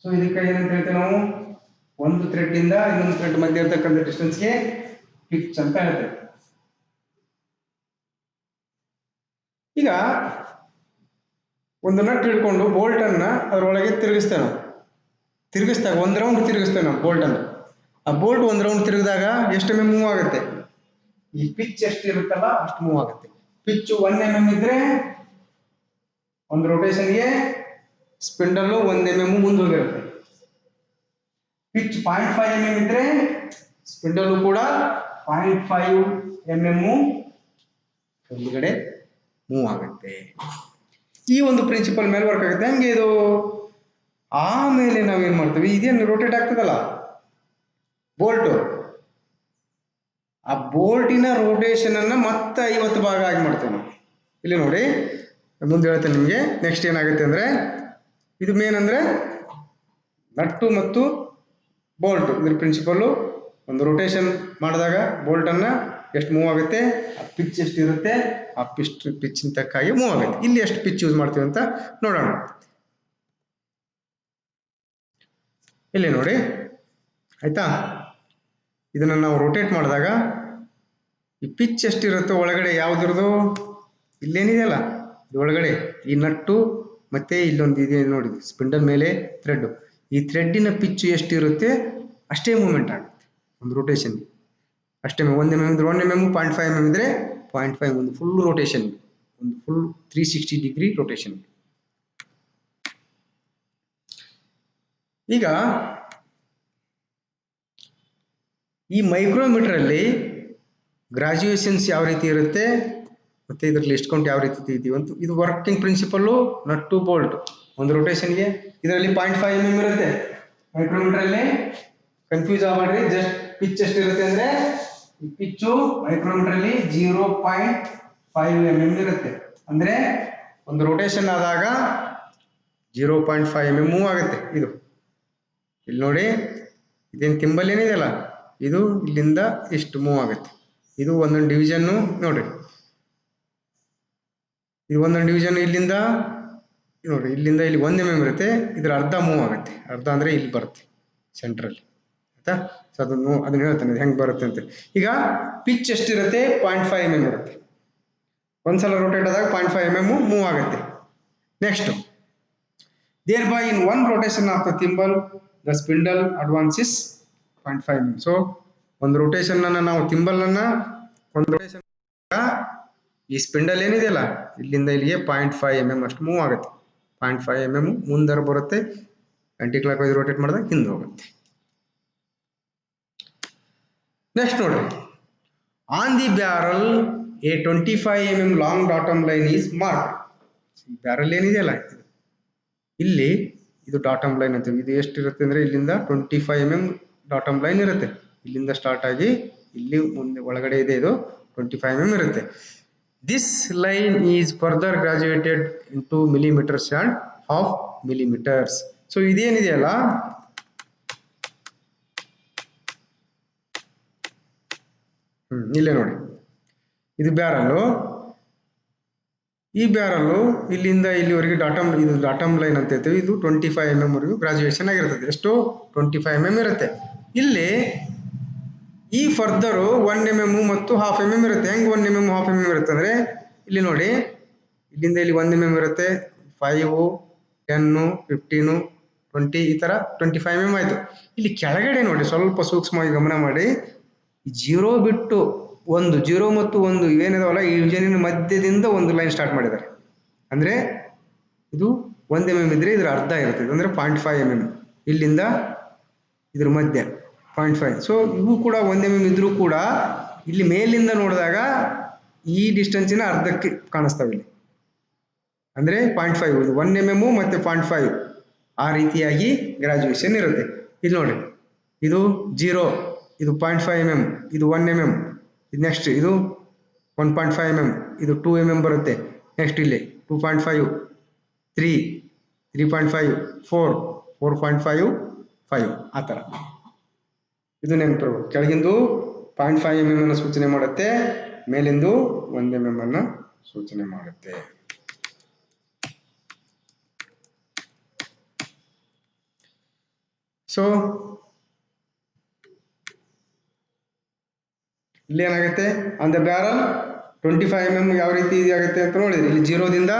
ಸೊ ಇದಕ್ಕೆ ಏನಂತ ಹೇಳ್ತೇವೆ ನಾವು, ಒಂದು ಥ್ರೆಡ್ ಇಂದ ಇನ್ನೊಂದು ಥ್ರೆಡ್ ಮಧ್ಯೆ ಇರತಕ್ಕಂಥ ಡಿಸ್ಟೆನ್ಸ್ಗೆ ಪಿಚ್ ಅಂತ ಹೇಳ್ತೇವೆ. ಈಗ ಒಂದು ನಟ್ ಹಿಡ್ಕೊಂಡು ಬೋಲ್ಟ್ ಅನ್ನ ಅದರೊಳಗೆ ತಿರುಗಿಸ್ತೇವೆ. ತಿರುಗಿಸಿದಾಗ ಒಂದ್ ರೌಂಡ್ ತಿರುಗಿಸ್ತೇವೆ ನಾವು ಬೋಲ್ಟ್ ಅನ್ನು. ಆ ಬೋಲ್ಟ್ ಒಂದ್ ರೌಂಡ್ ತಿರುಗಿದಾಗ ಎಷ್ಟು ಎಮ್ ಮೂವ್ ಆಗುತ್ತೆ, ಈ ಪಿಚ್ ಎಷ್ಟು ಇರುತ್ತಲ್ಲ ಅಷ್ಟು ಮೂವ್ ಆಗುತ್ತೆ. ಪಿಚ್ 1 mm ಇದ್ರೆ ಒಂದು ರೊಟೇಷನ್ಗೆ ಸ್ಪಿಂಡಲ್ 1 mm ಮುಂದೆ ಹೋಗಿರುತ್ತೆ. ಪಿಚ್ 0.5 mm ಇದ್ರೆ ಸ್ಪಿಂಡಲ್ ಕೂಡ 0.5 mm ಮುಂದ್ಗಡೆ ಮೂವ್ ಆಗುತ್ತೆ. ಈ ಒಂದು ಪ್ರಿನ್ಸಿಪಲ್ ಮೇಲೆ ವರ್ಕ್ ಆಗುತ್ತೆ. ಹಂಗೆ ಇದು ಆಮೇಲೆ ನಾವೇನ್ ಮಾಡ್ತೀವಿ, ಇದೇನು ರೋಟೇಟ್ ಆಗ್ತದಲ್ಲ ಬೋಲ್ಟು, ಆ ಬೋಲ್ಟಿನ ರೋಟೇಷನ್ ಅನ್ನ ಮತ್ತೆ 50 ಭಾಗ ಆಗಿ ಮಾಡ್ತೇವೆ ನಾವು. ಇಲ್ಲಿ ನೋಡಿ ಮುಂದೆ ಹೇಳ್ತೇನೆ ನಿಮಗೆ. ನೆಕ್ಸ್ಟ್ ಏನಾಗುತ್ತೆ ಅಂದ್ರೆ, ಇದು ಮೇನ್ ಅಂದ್ರೆ ನಟ್ಟು ಮತ್ತು ಬೋಲ್ಟ್. ಇದ್ರ ಪ್ರಿನ್ಸಿಪಲ್ ಒಂದು ರೊಟೇಷನ್ ಮಾಡಿದಾಗ ಬೋಲ್ಟ್ ಅನ್ನ ಎಷ್ಟು ಮೂವ್ ಆಗುತ್ತೆ, ಆ ಪಿಚ್ ಎಷ್ಟು ಇರುತ್ತೆ, ಆ ಪಿಚ್ ತಕ್ಕಾಗಿ ಮೂವ್ ಆಗುತ್ತೆ. ಇಲ್ಲಿ ಎಷ್ಟು ಪಿಚ್ ಯೂಸ್ ಮಾಡ್ತೀವಿ ಅಂತ ನೋಡೋಣ. ಇಲ್ಲಿ ನೋಡಿ ಆಯ್ತಾ, ಇದನ್ನ ನಾವು ರೊಟೇಟ್ ಮಾಡಿದಾಗ ಈ ಪಿಚ್ ಎಷ್ಟಿರುತ್ತೋ ಒಳಗಡೆ ಯಾವ್ದಿರೋದು, ಇಲ್ಲೇನಿದೆಯಲ್ಲ ಇದು ಒಳಗಡೆ ಈ ನಟ್ಟು ಮತ್ತೆ ಇಲ್ಲೊಂದು ಇದೆ ನೋಡಿ ಸ್ಪಿಂಡಲ್ ಮೇಲೆ ಥ್ರೆಡ್, ಈ ಥ್ರೆಡ್ಡಿನ ಪಿಚ್ ಎಷ್ಟಿರುತ್ತೆ ಅಷ್ಟೇ ಮೂವ್ಮೆಂಟ್ ಆಗುತ್ತೆ ಒಂದು ರೊಟೇಷನ್. ಅಷ್ಟೇ 1 mm ಇದ್ರೆ 1 mm, 0.5 mm ಇದ್ರೆ 0.5, ಒಂದು ಫುಲ್ ರೊಟೇಷನ್, ಒಂದು ಫುಲ್ 360 ಡಿಗ್ರಿ ರೊಟೇಷನ್. ಈಗ ಈ ಮೈಕ್ರೋಮೀಟರ್ ಅಲ್ಲಿ ಗ್ರಾಜುಯೇಷನ್ಸ್ ಯಾವ ರೀತಿ ಇರುತ್ತೆ ಮತ್ತೆ ಇದರಲ್ಲಿ ಎಷ್ಟು ಕೌಂಟ್ ಯಾವ ರೀತಿ ಇದೀವಿ ಅಂತ, ಇದು ವರ್ಕಿಂಗ್ ಪ್ರಿನ್ಸಿಪಲ್. ನಟ್ಟು ಬೋಲ್ಟ್ ಒಂದು ರೊಟೇಷನ್ಗೆ ಇದರಲ್ಲಿ 0.5 mm ಇರುತ್ತೆ ಮೈಕ್ರೋಮೀಟರ್ ಅಲ್ಲಿ. ಕನ್ಫ್ಯೂಸ್ ಆಗಬೇಡ್ರಿ, ಜಸ್ಟ್ ಪಿಚ್ ಎಷ್ಟಿರುತ್ತೆ ಅಂದ್ರೆ ಈ ಪಿಚ್ಚು ಮೈಕ್ರೋಮೀಟರ್ ಅಲ್ಲಿ 0.5 mm ಇರುತ್ತೆ. ಅಂದ್ರೆ ಒಂದು ರೊಟೇಷನ್ ಆದಾಗ 0.5 mm ಮೂವ್ ಆಗುತ್ತೆ. ಇದು ಇಲ್ಲಿ ನೋಡಿ, ಇದೇನು ತಿಂಬಲ್ ಏನಿದೆಯಲ್ಲ ಇದು ಇಲ್ಲಿಂದ ಇಷ್ಟು ಮೂವ್ ಆಗುತ್ತೆ. ಇದು ಒಂದೊಂದು ಡಿವಿಷನ್ ನೋಡ್ರಿ, ಇದು ಒಂದೊಂದು ಡಿವಿಷನ್ ಇಲ್ಲಿಂದ ನೋಡ್ರಿ, ಇಲ್ಲಿಂದ ಇಲ್ಲಿ 1 mm ಇರುತ್ತೆ, ಇದ್ರ ಅರ್ಧ ಮೂವ್ ಆಗುತ್ತೆ. ಅರ್ಧ ಅಂದ್ರೆ ಇಲ್ಲಿ ಬರುತ್ತೆ ಸೆಂಟ್ರಲ್ಲಿ ಆಯ್ತಾ. ಸೊ ಅದನ್ನ ಹೇಳ್ತಾನೆ ಹೆಂಗ್ ಬರುತ್ತೆ ಅಂತ. ಈಗ ಪಿಚ್ ಎಷ್ಟಿರುತ್ತೆ 0.5 mm ಇರುತ್ತೆ. ಒಂದ್ಸಲ ರೊಟೇಟ್ ಆದಾಗ 0.5 mm ಮೂವ್ ಆಗುತ್ತೆ. Next thereby in one rotation of the thimble the spindle advances 0.5 mm. So ಒಂದು ರೊಟೇಷನ್ ಅನ್ನ ನಾವು ಥಿಂಬಲ್ ಅನ್ನ ಒಂದು ರೊಟೇಷನ್ ಈ ಸ್ಪಿಂಡಲ್ ಏನಿದೆಯಲ್ಲ ಇಲ್ಲಿಂದ ಇಲ್ಲಿಗೆ 0.5 mm ಅಷ್ಟು ಮೂವ್ ಆಗುತ್ತೆ. 0.5 mm ಮುಂದರ ಬರುತ್ತೆ, ಆಂಟಿ ಕ್ಲಾಕ್ ವೈಸ್ ರೊಟೇಟ್ ಮಾಡಿದಾಗ ಹಿಂದೆ ಹೋಗುತ್ತೆ. ನೆಕ್ಸ್ಟ್ ನೋಡ್ರಿ, on the barrel A 25 mm long datum line is mark. ಈ ಬ್ಯಾರಲ್ ಏನಿದೆಯಲ್ಲ ಇಲ್ಲಿ ಇದು ಡಾಟಮ್ ಲೈನ್ ಅಂತೀವಿ. ಇದು ಎಷ್ಟಿರುತ್ತೆ ಅಂದ್ರೆ ಇಲ್ಲಿಂದ 25 mm ಡಾಟಮ್ ಲೈನ್ ಇರುತ್ತೆ. ಇಲ್ಲಿಂದ ಸ್ಟಾರ್ಟ್ ಆಗಿ ಇಲ್ಲಿ ಮುಂದೆ ಒಳಗಡೆ ಇದೆ, ಇದು 25 mm ಇರುತ್ತೆ. This line is further graduated into millimeters and half millimeters. So ಇದೇನಿದೆಯಲ್ಲ ಇಲ್ಲೇ ನೋಡಿ, ಇದು ಬ್ಯಾರಲ್ಲು. ಈ ಬ್ಯಾರಲ್ಲು ಇಲ್ಲಿಂದ ಇಲ್ಲಿವರೆಗೆ ಇದು ಡಾಟಮ್ ಲೈನ್ ಅಂತ ಹೇಳ್ತೀವಿ. ಇದು 25 mm ವರೆಗೂ ಗ್ರಾಜುಯೇಷನ್ ಆಗಿರ್ತದೆ. ಎಷ್ಟು 25 mm ಇರುತ್ತೆ. ಇಲ್ಲಿ ಈ ಫರ್ದರ್ 1 mm ಮತ್ತು 1/2 mm ಇರುತ್ತೆ. ಹೆಂಗ್ 1 mm 1/2 mm ಇರುತ್ತೆ ಅಂದ್ರೆ ಇಲ್ಲಿ ನೋಡಿ, ಇಲ್ಲಿಂದ ಇಲ್ಲಿ 1 mm ಇರುತ್ತೆ, 5, 10, 15, 20 ಈ ತರ 25 mm ಆಯ್ತು. ಇಲ್ಲಿ ಕೆಳಗಡೆ ನೋಡಿ ಸ್ವಲ್ಪ ಸೂಕ್ಷ್ಮವಾಗಿ ಗಮನ ಮಾಡಿ, 0 ಬಿಟ್ಟು ಒಂದು 0 ಮತ್ತು 1 ಇವೇನಿದಾವಲ್ಲ ಈ ಡಿವಿಷನಿನ ಮಧ್ಯದಿಂದ ಒಂದು ಲೈನ್ ಸ್ಟಾರ್ಟ್ ಮಾಡಿದ್ದಾರೆ. ಅಂದರೆ ಇದು 1 mm ಇದ್ರೆ ಇದರ ಅರ್ಧ ಇರುತ್ತೆ, ಅಂದರೆ 0.5 mm. ಇಲ್ಲಿಂದ ಇದ್ರ ಮಧ್ಯ 0.5. ಸೊ ಇವು ಕೂಡ 1 mm ಇದ್ರೂ ಕೂಡ ಇಲ್ಲಿ ಮೇಲಿಂದ ನೋಡಿದಾಗ ಈ ಡಿಸ್ಟೆನ್ಸಿನ ಅರ್ಧಕ್ಕೆ ಕಾಣಿಸ್ತಾವೆ ಇಲ್ಲಿ. ಅಂದರೆ 0.5 ಇದು 1 mm ಮತ್ತು 0.5 ಆ ರೀತಿಯಾಗಿ ಗ್ರಾಜುಯೇಷನ್ ಇರುತ್ತೆ. ಇಲ್ಲಿ ನೋಡಿ, ಇದು 0, ಇದು 0.5 mm, ಇದು 1 mm, ಇದು ನೆಕ್ಸ್ಟ್ ಇದು 1.5 mm, ಇದು 2 mm ಬರುತ್ತೆ. ನೆಕ್ಸ್ಟ್ ಇಲ್ಲಿ 2.5, 3, 3.5, 4, 4.5, 5 ಆ ಥರ. ಇದು ನೆನಪಿರ್ಬೇಕು. ಕೆಳಗಿಂದು 0.5 mm ಅನ್ನು ಸೂಚನೆ ಮಾಡುತ್ತೆ, ಮೇಲಿಂದು 1 mm ಅನ್ನು ಸೂಚನೆ ಮಾಡುತ್ತೆ. ಸೊ ಇಲ್ಲಿ ಏನಾಗುತ್ತೆ, ಆನ್ ದ ಬ್ಯಾರಲ್ 25 mm ಯಾವ ರೀತಿ ಆಗುತ್ತೆ ಅಂತ ನೋಡಿದ್ರಿ. ಇಲ್ಲಿ 0ದಿಂದ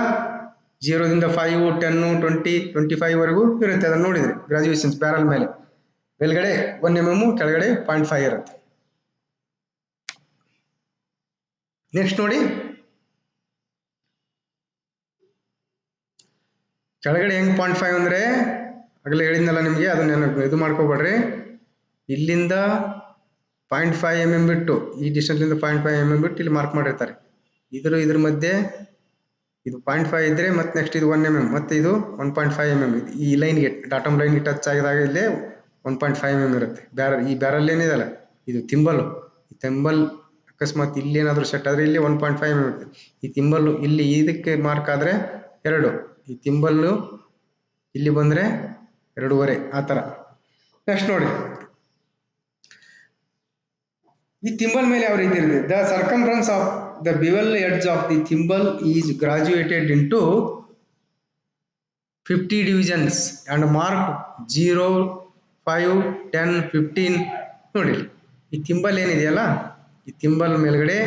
5, 10, 20, 25 ವರೆಗೂ ಇರುತ್ತೆ. ಅದನ್ನು ನೋಡಿದ್ರಿ ಗ್ರಾಜುಯೇಷನ್ಸ್ ಬ್ಯಾರಲ್ ಮೇಲೆ. ಮೇಲ್ಗಡೆ 1 mm, ಕೆಳಗಡೆ 0.5 ಇರುತ್ತೆ. ನೆಕ್ಸ್ಟ್ ನೋಡಿ, ಕೆಳಗಡೆ ಹೆಂಗ್ 0.5 ಅಂದ್ರೆ ಆಗಲೇ ಹೇಳಿದ್ನಲ್ಲ ನಿಮಗೆ, ಅದನ್ನ ಇದು ಮಾಡ್ಕೋಬೇಡ್ರಿ. ಇಲ್ಲಿಂದ 0.5 mm ಬಿಟ್ಟು ಈ ಡಿಸ್ಟೆನ್ಸ್ಲಿಂದ 0.5 mm ಬಿಟ್ಟು ಇಲ್ಲಿ ಮಾರ್ಕ್ ಮಾಡಿರ್ತಾರೆ. ಇದ್ರ ಮಧ್ಯೆ ಇದು 0.5 ಇದ್ರೆ ಮತ್ತೆ ನೆಕ್ಸ್ಟ್ ಇದು 1 mm, ಮತ್ತೆ ಇದು 1.5 mm. ಈ ಲೈನ್ಗೆ ಡಾಟಮ್ ಲೈನ್ಗೆ ಟಚ್ ಆಗಿದಾಗ ಇಲ್ಲೇ 1.5 mm ಇರುತ್ತೆ. ಈ ಬ್ಯಾರಲ್ ಏನಿದೆಲ್ಲ ಇದು ತಿಂಬಲ್, ಈ ತಿಂಬಲ್ ಅಕಸ್ಮಾತ್ ಇಲ್ಲಿ ಏನಾದರೂ ಸೆಟ್ ಆದರೆ ಇಲ್ಲಿ 1.5 mm ಇರುತ್ತೆ. ಈ ತಿಂಬಲ್ಲು ಇಲ್ಲಿ ಇದಕ್ಕೆ ಮಾರ್ಕ್ ಆದರೆ 2, ಈ ತಿಂಬಲ್ಲು ಇಲ್ಲಿ ಬಂದರೆ 2.5 ಆ ಥರ. ನೆಕ್ಸ್ಟ್ ನೋಡಿ, ಈ ಥಿಂಬಲ್ ಮೇಲೆ ಯಾವ ರೀತಿ ಇರುತ್ತೆ. The circumference of the bevel edge of the thimble is graduated into 50 divisions and mark 0, 5, 10, 15. ನೋಡಿ, ಈ ಥಿಂಬಲ್ ಏನಿದೆಯಲ್ಲ, ಈ ಥಿಂಬಲ್ ಮೇಲ್ಗಡೆ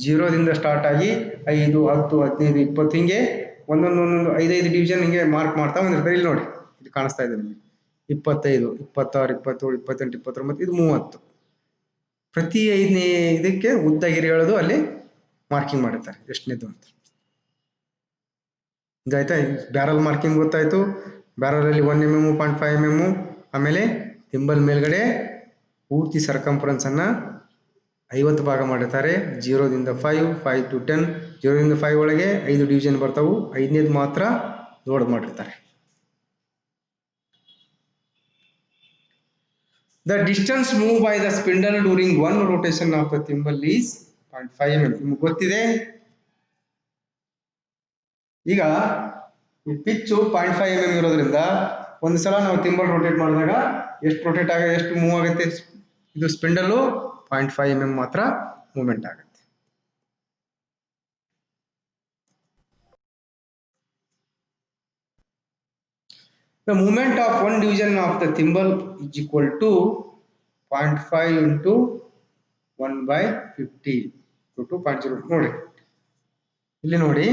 0ದಿಂದ ಸ್ಟಾರ್ಟ್ ಆಗಿ 5, 10, 15, 20 ಹಿಂಗೆ ಒಂದೊಂದು 5 ಡಿವಿಷನ್ ಹಿಂಗೆ ಮಾರ್ಕ್ ಮಾಡ್ತಾ ಬಂದಿರ್ತಾರೆ. ಇಲ್ಲಿ ನೋಡಿ, ಇದು ಕಾಣಿಸ್ತಾ ಇದೆ ನಿಮಗೆ. 25, 26, 27, 28, 29, ಇದು 30. ಪ್ರತಿ 5ನೇ ಇದಕ್ಕೆ ಉದ್ದ ಗಿರಿ ಹೇಳೋದು ಅಲ್ಲಿ ಮಾರ್ಕಿಂಗ್ ಮಾಡಿರ್ತಾರೆ ಎಷ್ಟನೇದು ಅಂತ. ಇದಾಯ್ತಾ? ಬ್ಯಾರಲ್ ಮಾರ್ಕಿಂಗ್ ಗೊತ್ತಾಯ್ತು. ಬ್ಯಾರಲಲ್ಲಿ 1 mm, 0.5 mm. ಆಮೇಲೆ ಥಿಂಬಲ್ ಮೇಲ್ಗಡೆ ಪೂರ್ತಿ ಸರ್ಕಂಫರೆನ್ಸ್ ಅನ್ನ 50 ಭಾಗ ಮಾಡಿರ್ತಾರೆ. 0ದಿಂದ 5, 5 to 10, 0ರಿಂದ 5 ಒಳಗೆ 5 ಡಿವಿಷನ್ ಬರ್ತಾವು. 5ನೇದು ಮಾತ್ರ ದೊಡ್ಡದು ಮಾಡಿರ್ತಾರೆ. The distance moved by the spindle during one rotation of the thimble is 0.5 mm. ನಿಮಗೆ ಗೊತ್ತಿದೆ. ಈಗ ಈ ಪಿಚ್ 0.5 mm ಇರೋದ್ರಿಂದ ಒಂದು ಸಲ ನಾವು ಥಿಂಬಲ್ ರೊಟೇಟ್ ಮಾಡಿದಾಗ ಎಷ್ಟು ಮೂವ್ ಆಗುತ್ತೆ, ಇದು ಸ್ಪಿಂಡಲ್ 0.5 mm ಮಾತ್ರ ಮೂವ್ಮೆಂಟ್ ಆಗುತ್ತೆ. The movement of one division of the thimble is equal to 0.5 into 1/50 to 0.0. ನೋಡಿ, ಇಲ್ಲಿ ನೋಡಿ,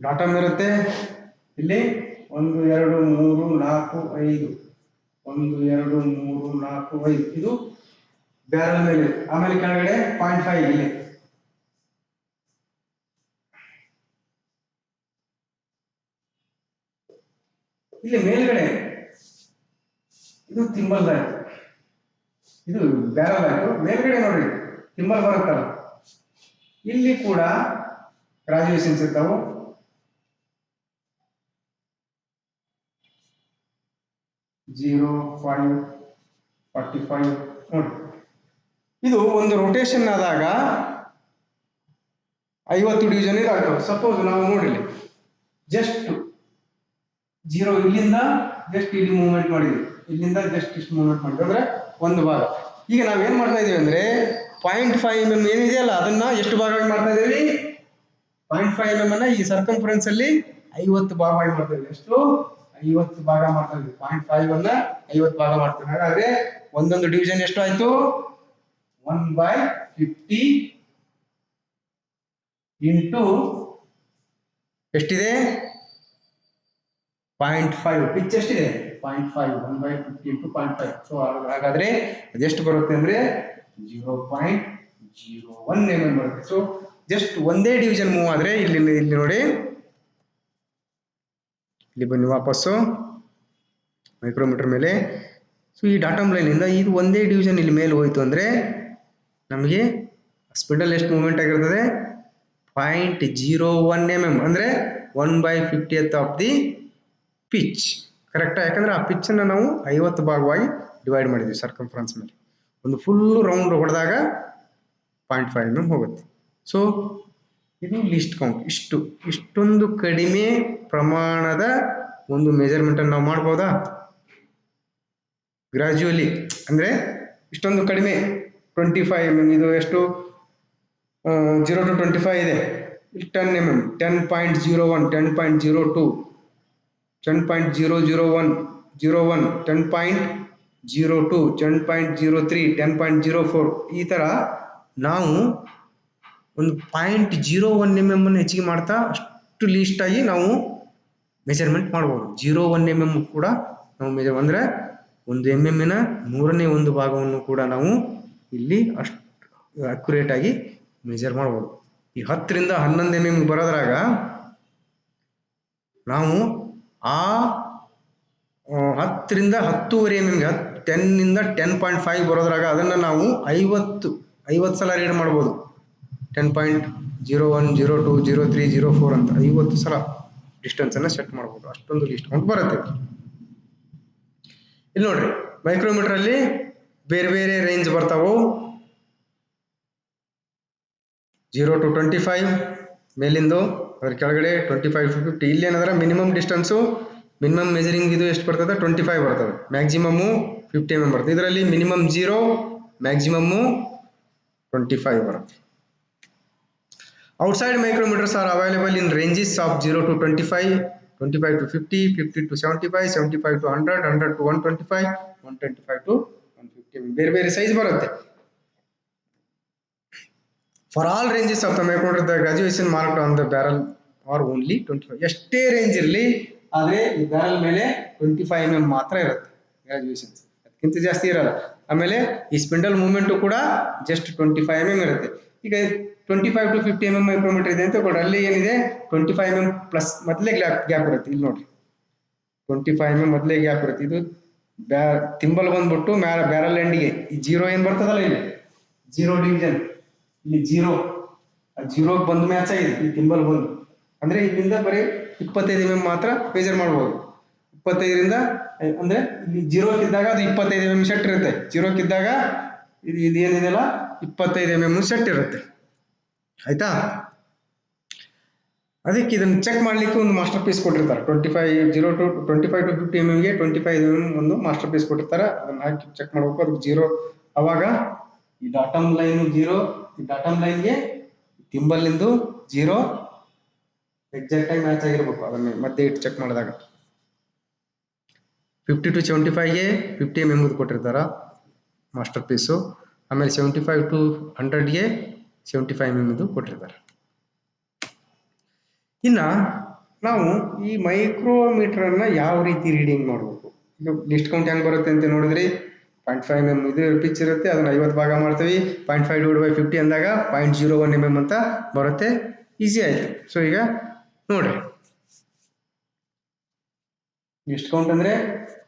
ಡಾಟಮ್ ಇರುತ್ತೆ. ಇಲ್ಲಿ 1, 2, 3, 4, 5, 1, 2, 3, 4, 5 ಇದು ಬ್ಯಾರಲ್ ಮೇಲೆ. ಆಮೇಲೆ ಕೆಳಗಡೆ 0.5 ಇಲ್ಲಿ. ಇಲ್ಲಿ ಮೇಲ್ಗಡೆ ಇದು ಥಿಂಬಲ್ ಆಯ್ತು, ಇದು ಬ್ಯಾರಲ್ ಆಯ್ತು. ಮೇಲ್ಗಡೆ ನೋಡಿ ಥಿಂಬಲ್ ಬರುತ್ತಲ್ಲ, ಇಲ್ಲಿ ಕೂಡ ಗ್ರಾಜುಯೇಷನ್ಸ್ ಇರ್ತಾವು. 0, 5, 45 ನೋಡಿ. ಇದು ಒಂದು ರೊಟೇಷನ್ ಆದಾಗ 50 ಡಿವಿಷನ್ ಇದಾಗ್ತವೆ. ಸಪೋಸ್ ನಾವು ನೋಡಿಲಿ ಜಸ್ಟ್ 0 ಇಲ್ಲಿಂದ ಜಸ್ಟ್ ಇಲ್ಲಿ ಮೂವ್ಮೆಂಟ್ ಮಾಡಿದ್ವಿ, ಇಲ್ಲಿಂದ ಜಸ್ಟ್ ಇಷ್ಟು ಮೂವ್ಮೆಂಟ್ ಮಾಡಿದ್ವಿ ಅಂದ್ರೆ ಒಂದು ಭಾಗ. ಈಗ ನಾವೇನ್ ಮಾಡ್ತಾ ಇದೀವಿ ಅಂದ್ರೆ 0.5 mm ಏನಿದೆಯಲ್ಲ ಅದನ್ನ ಎಷ್ಟು ಭಾಗ ಮಾಡ್ತಾ ಇದೀವಿ, 0.5 mm ಅನ್ನ ಈ ಸರ್ಕಂಫರೆನ್ಸ್ ಅಲ್ಲಿ 50 ಭಾಗ ಮಾಡ್ತಾ ಇದೀವಿ. ಎಷ್ಟು? 50 ಭಾಗ ಮಾಡ್ತಾ ಇದೀವಿ. 0.5 ಅನ್ನ 50 ಭಾಗ ಮಾಡ್ತೀವಿ. ಹಾಗಾದ್ರೆ ಒಂದೊಂದು ಡಿವಿಷನ್ ಎಷ್ಟು ಆಯ್ತು, 1/50 ಇಂಟು ಎಷ್ಟಿದೆ 0.5. ಪಿಚ್ ಎಷ್ಟಿದೆ 0.5 1/50 into 0.5. ಸೊ ಹಾಗಾದ್ರೆ ಅದೆಷ್ಟು ಬರುತ್ತೆ ಅಂದ್ರೆ 0.01 mm ಬರುತ್ತೆ. ಸೊ ಜಸ್ಟ್ ಒಂದೇ ಡಿವಿಷನ್ ಮೂವ್ ಆದ್ರೆ ಇಲ್ಲಿ ನೋಡಿ, ಇಲ್ಲಿ ಬನ್ನಿ ವಾಪಸ್ಸು ಮೈಕ್ರೋಮೀಟರ್ ಮೇಲೆ. ಸೊ ಈ ಡಾಟಮ್ ಲೈನ್ ಇಂದ ಇದು ಒಂದೇ ಡಿವಿಷನ್ ಇಲ್ಲಿ ಮೇಲೆ ಹೋಯ್ತು ಅಂದ್ರೆ ನಮಗೆ ಸ್ಪಿಂಡಲ್ ಎಷ್ಟು ಮೂವ್ಮೆಂಟ್ ಆಗಿರ್ತದೆ 0.01 mm ಅಂದ್ರೆ 1/50th ಆಫ್ ದಿ ಪಿಚ್. ಕರೆಕ್ಟಾ? ಯಾಕಂದ್ರೆ ಆ ಪಿಚ್ ಅನ್ನ ನಾವು 50 ಭಾಗವಾಗಿ ಡಿವೈಡ್ ಮಾಡಿದ್ವಿ ಸರ್ಕಂಫರೆನ್ಸ್ ಮೇಲೆ. ಒಂದು ಫುಲ್ ರೌಂಡ್ ಹೊಡೆದಾಗ 0.5 mm ಹೋಗುತ್ತೆ. ಸೊ ಇದು ಲೀಸ್ಟ್ ಕೌಂಟ್. ಇಷ್ಟೊಂದು ಕಡಿಮೆ ಪ್ರಮಾಣದ ಒಂದು ಮೆಜರ್ಮೆಂಟ್ ಅನ್ನು ನಾವು ಮಾಡ್ಬೋದಾ? ಗ್ರಾಜುಯಲಿ ಅಂದ್ರೆ ಇಷ್ಟೊಂದು ಕಡಿಮೆ 25 mm, ಇದು ಎಷ್ಟು 0 to 25 ಇದೆ. 10 mm 10.01 10.02 10.001 01 10.02 10.03 10.04 ಈ ತರ ನಾವು ಒಂದು 0.01 mm ಅನ್ನು ಹೆಚ್ಚಿಗೆ ಮಾಡ್ತಾ ಅಷ್ಟು ಲೀಸ್ಟ್ ಆಗಿ ನಾವು ಮೆಜರ್ಮೆಂಟ್ ಮಾಡ್ಬೋದು. 0.1 mm ಕೂಡ ನಾವು ಮೆಜರ್ ಅಂದ್ರೆ 1 mm ನ 1/3 ಭಾಗವನ್ನು ಕೂಡ ನಾವು ಇಲ್ಲಿ ಅಷ್ಟು ಅಕ್ಯುರೇಟ್ ಆಗಿ ಮೆಜರ್ ಮಾಡ್ಬೋದು. ಈ 10 ರಿಂದ 11 mm ಬರೋದ್ರಾಗ ನಾವು ಆ 10 ರಿಂದ 10.5 mm 10 ನಿಂದ 10.5 ಬರೋದ್ರಾಗ ಅದನ್ನ ನಾವು 50 ಸಲ ರೀಡ್ ಮಾಡ್ಬೋದು. 10.01 02 03 04 ಅಂತ 50 ಸಲ ಡಿಸ್ಟೆನ್ಸ್ ಅನ್ನ ಸೆಟ್ ಮಾಡ್ಬೋದು. ಅಷ್ಟೊಂದು ಲಿಸ್ಟ್ ಕೌಂಟ್ ಬರುತ್ತೆ. ಇಲ್ಲಿ ನೋಡ್ರಿ, ಮೈಕ್ರೋಮೀಟರ್ ಅಲ್ಲಿ ಬೇರೆ ಬೇರೆ ರೇಂಜ್ ಬರ್ತಾವು. 0 to 25 ಮೇಲಿಂದು, ಅದ್ರ ಕೆಳಗಡೆ 25 to 50. ಇಲ್ಲಿ ಏನಂದ್ರೆ ಮಿನಿಮಮ್ ಡಿಸ್ಟೆನ್ಸು, ಮಿನಿಮಮ್ ಮೆಜರಿಂಗ್ ಇದು ಎಷ್ಟು ಬರ್ತದೆ 25 ಬರ್ತದೆ, ಮ್ಯಾಕ್ಸಿಮಮ್ಮು 50 mm ಬರ್ತದೆ. ಇದರಲ್ಲಿ ಮಿನಿಮಮ್ 0, ಮ್ಯಾಕ್ಸಿಮಮ್ಮು 25 ಬರುತ್ತೆ. Outside micrometers are available in ranges of 0 to 25, 25 to 50, 50 to 75, 75 to 100, 100 to 125, 125 to 150. ಬೇರೆ ಬೇರೆ ಸೈಜ್ ಬರುತ್ತೆ. For all ranges of the micrometer, the graduation marked on the barrel are only 25. ಎಷ್ಟೇ range ಇರಲಿ, ಆದರೆ ಈ barrel ಮೇಲೆ 25 mm ಮಾತ್ರ ಇರುತ್ತೆ ಗ್ರಾಜುಯೇಷನ್ಸ್, ಅದಕ್ಕಿಂತ ಜಾಸ್ತಿ ಇರಲ್ಲ. ಆಮೇಲೆ ಈ ಸ್ಪಿಂಡಲ್ ಮೂವ್ಮೆಂಟ್ ಕೂಡ ಜಸ್ಟ್ 25 mm ಇರುತ್ತೆ. ಈಗ 25 to 50 mm ಮೈಕ್ರೋಮೀಟರ್ ಇದೆ ಅಂತ ಕೊಡ್ರಿ, ಅಲ್ಲಿ ಏನಿದೆ 25 mm ಪ್ಲಸ್ ಮೊದಲೇ ಗ್ಯಾಪ್ ಇರುತ್ತೆ. ಇಲ್ಲಿ ನೋಡ್ರಿ 25 mm ಮೊದಲೇ ಗ್ಯಾಪ್ ಇರುತ್ತೆ. ಇದು ತಿಂಬಲ್ ಬಂದ್ಬಿಟ್ಟು ಬ್ಯಾರಲ್ ಎಂಡಿಗೆ ಈ 0 ಏನ್ ಬರ್ತದಲ್ಲ, ಇಲ್ಲಿ 0 ಡಿವಿಷನ್, ಇಲ್ಲಿ 0 ಬಂದು ಮ್ಯಾಚ್ ಆಗಿದೆ ಈ ತಿಂಬಲ್ ಬಂದು. ಅಂದ್ರೆ ಇಲ್ಲಿಂದ ಬರೀ 25 mm ಮಾತ್ರ ಮೆಜರ್ ಮಾಡ್ಬೋದು. 25ರಿಂದ ಅಂದ್ರೆ ಇಲ್ಲಿ 0 ಇದ್ದಾಗ ಅದು 25 mm ಸೆಟ್ ಇರುತ್ತೆ. 0 ಇದ್ದಾಗ ಇದು ಏನಿದೆಲ್ಲ 25 mm ಸೆಟ್ ಇರುತ್ತೆ. ಆಯ್ತಾ? ಅದಕ್ಕೆ ಇದನ್ನ ಚೆಕ್ ಮಾಡ್ಲಿಕ್ಕೆ ಒಂದು ಮಾಸ್ಟರ್ ಪೀಸ್ ಕೊಟ್ಟಿರ್ತಾರೆ. 0 to 25 to 50 mm ಗೆ 25 mm ಒಂದು ಮಾಸ್ಟರ್ ಪೀಸ್ ಕೊಟ್ಟಿರ್ತಾರೆ. ಅದನ್ನ ಹಾಕಿ ಚೆಕ್ ಮಾಡ್ಬೇಕು. ಅದಕ್ಕೆ 0 ಅವಾಗ ಈ ಡಾಟಮ್ ಲೈನ್ 0, ಈ ಡಾಟಮ್ ಲೈನ್ಗೆ ತಿಂಬಲ್ ಇಂದು 0 ಎಕ್ಸಾಕ್ಟ್ ಆಗಿ ಮ್ಯಾಚ್ ಆಗಿರ್ಬೇಕು. ಅದನ್ನ ಮತ್ತೆ ಇಟ್ಟು ಚೆಕ್ ಮಾಡಿದಾಗ 50 to 75 ಗೆ 50 mm ಕೊಟ್ಟಿರ್ತಾರ ಮಾಸ್ಟರ್ ಪೀಸು. ಆಮೇಲೆ 75 to 100 ಗೆ 75 mm ಕೊಟ್ಟಿರ್ತಾರೆ. ಇನ್ನ ನಾವು ಈ ಮೈಕ್ರೋಮೀಟರ್ ಅನ್ನ ಯಾವ ರೀತಿ ರೀಡಿಂಗ್ ಮಾಡಬೇಕು? ಇದು ಲಿಸ್ಟ್ ಕೌಂಟ್ ಹೆಂಗ್ ಬರುತ್ತೆ ಅಂತ ನೋಡಿದ್ರಿ, 0.5 mm ಇದು ಪಿಚ್ ಇರುತ್ತೆ, ಅದನ್ನ 50 ಭಾಗ ಮಾಡ್ತೀವಿ. 0.5 divided by 50 ಅಂದಾಗ 0.01 mm ಅಂತ ಬರುತ್ತೆ. ಈಸಿ ಆಯ್ತು. ಸೊ ಈಗ ನೋಡ್ರಿ, ಲಿಸ್ಟ್ ಕೌಂಟ್ ಅಂದ್ರೆ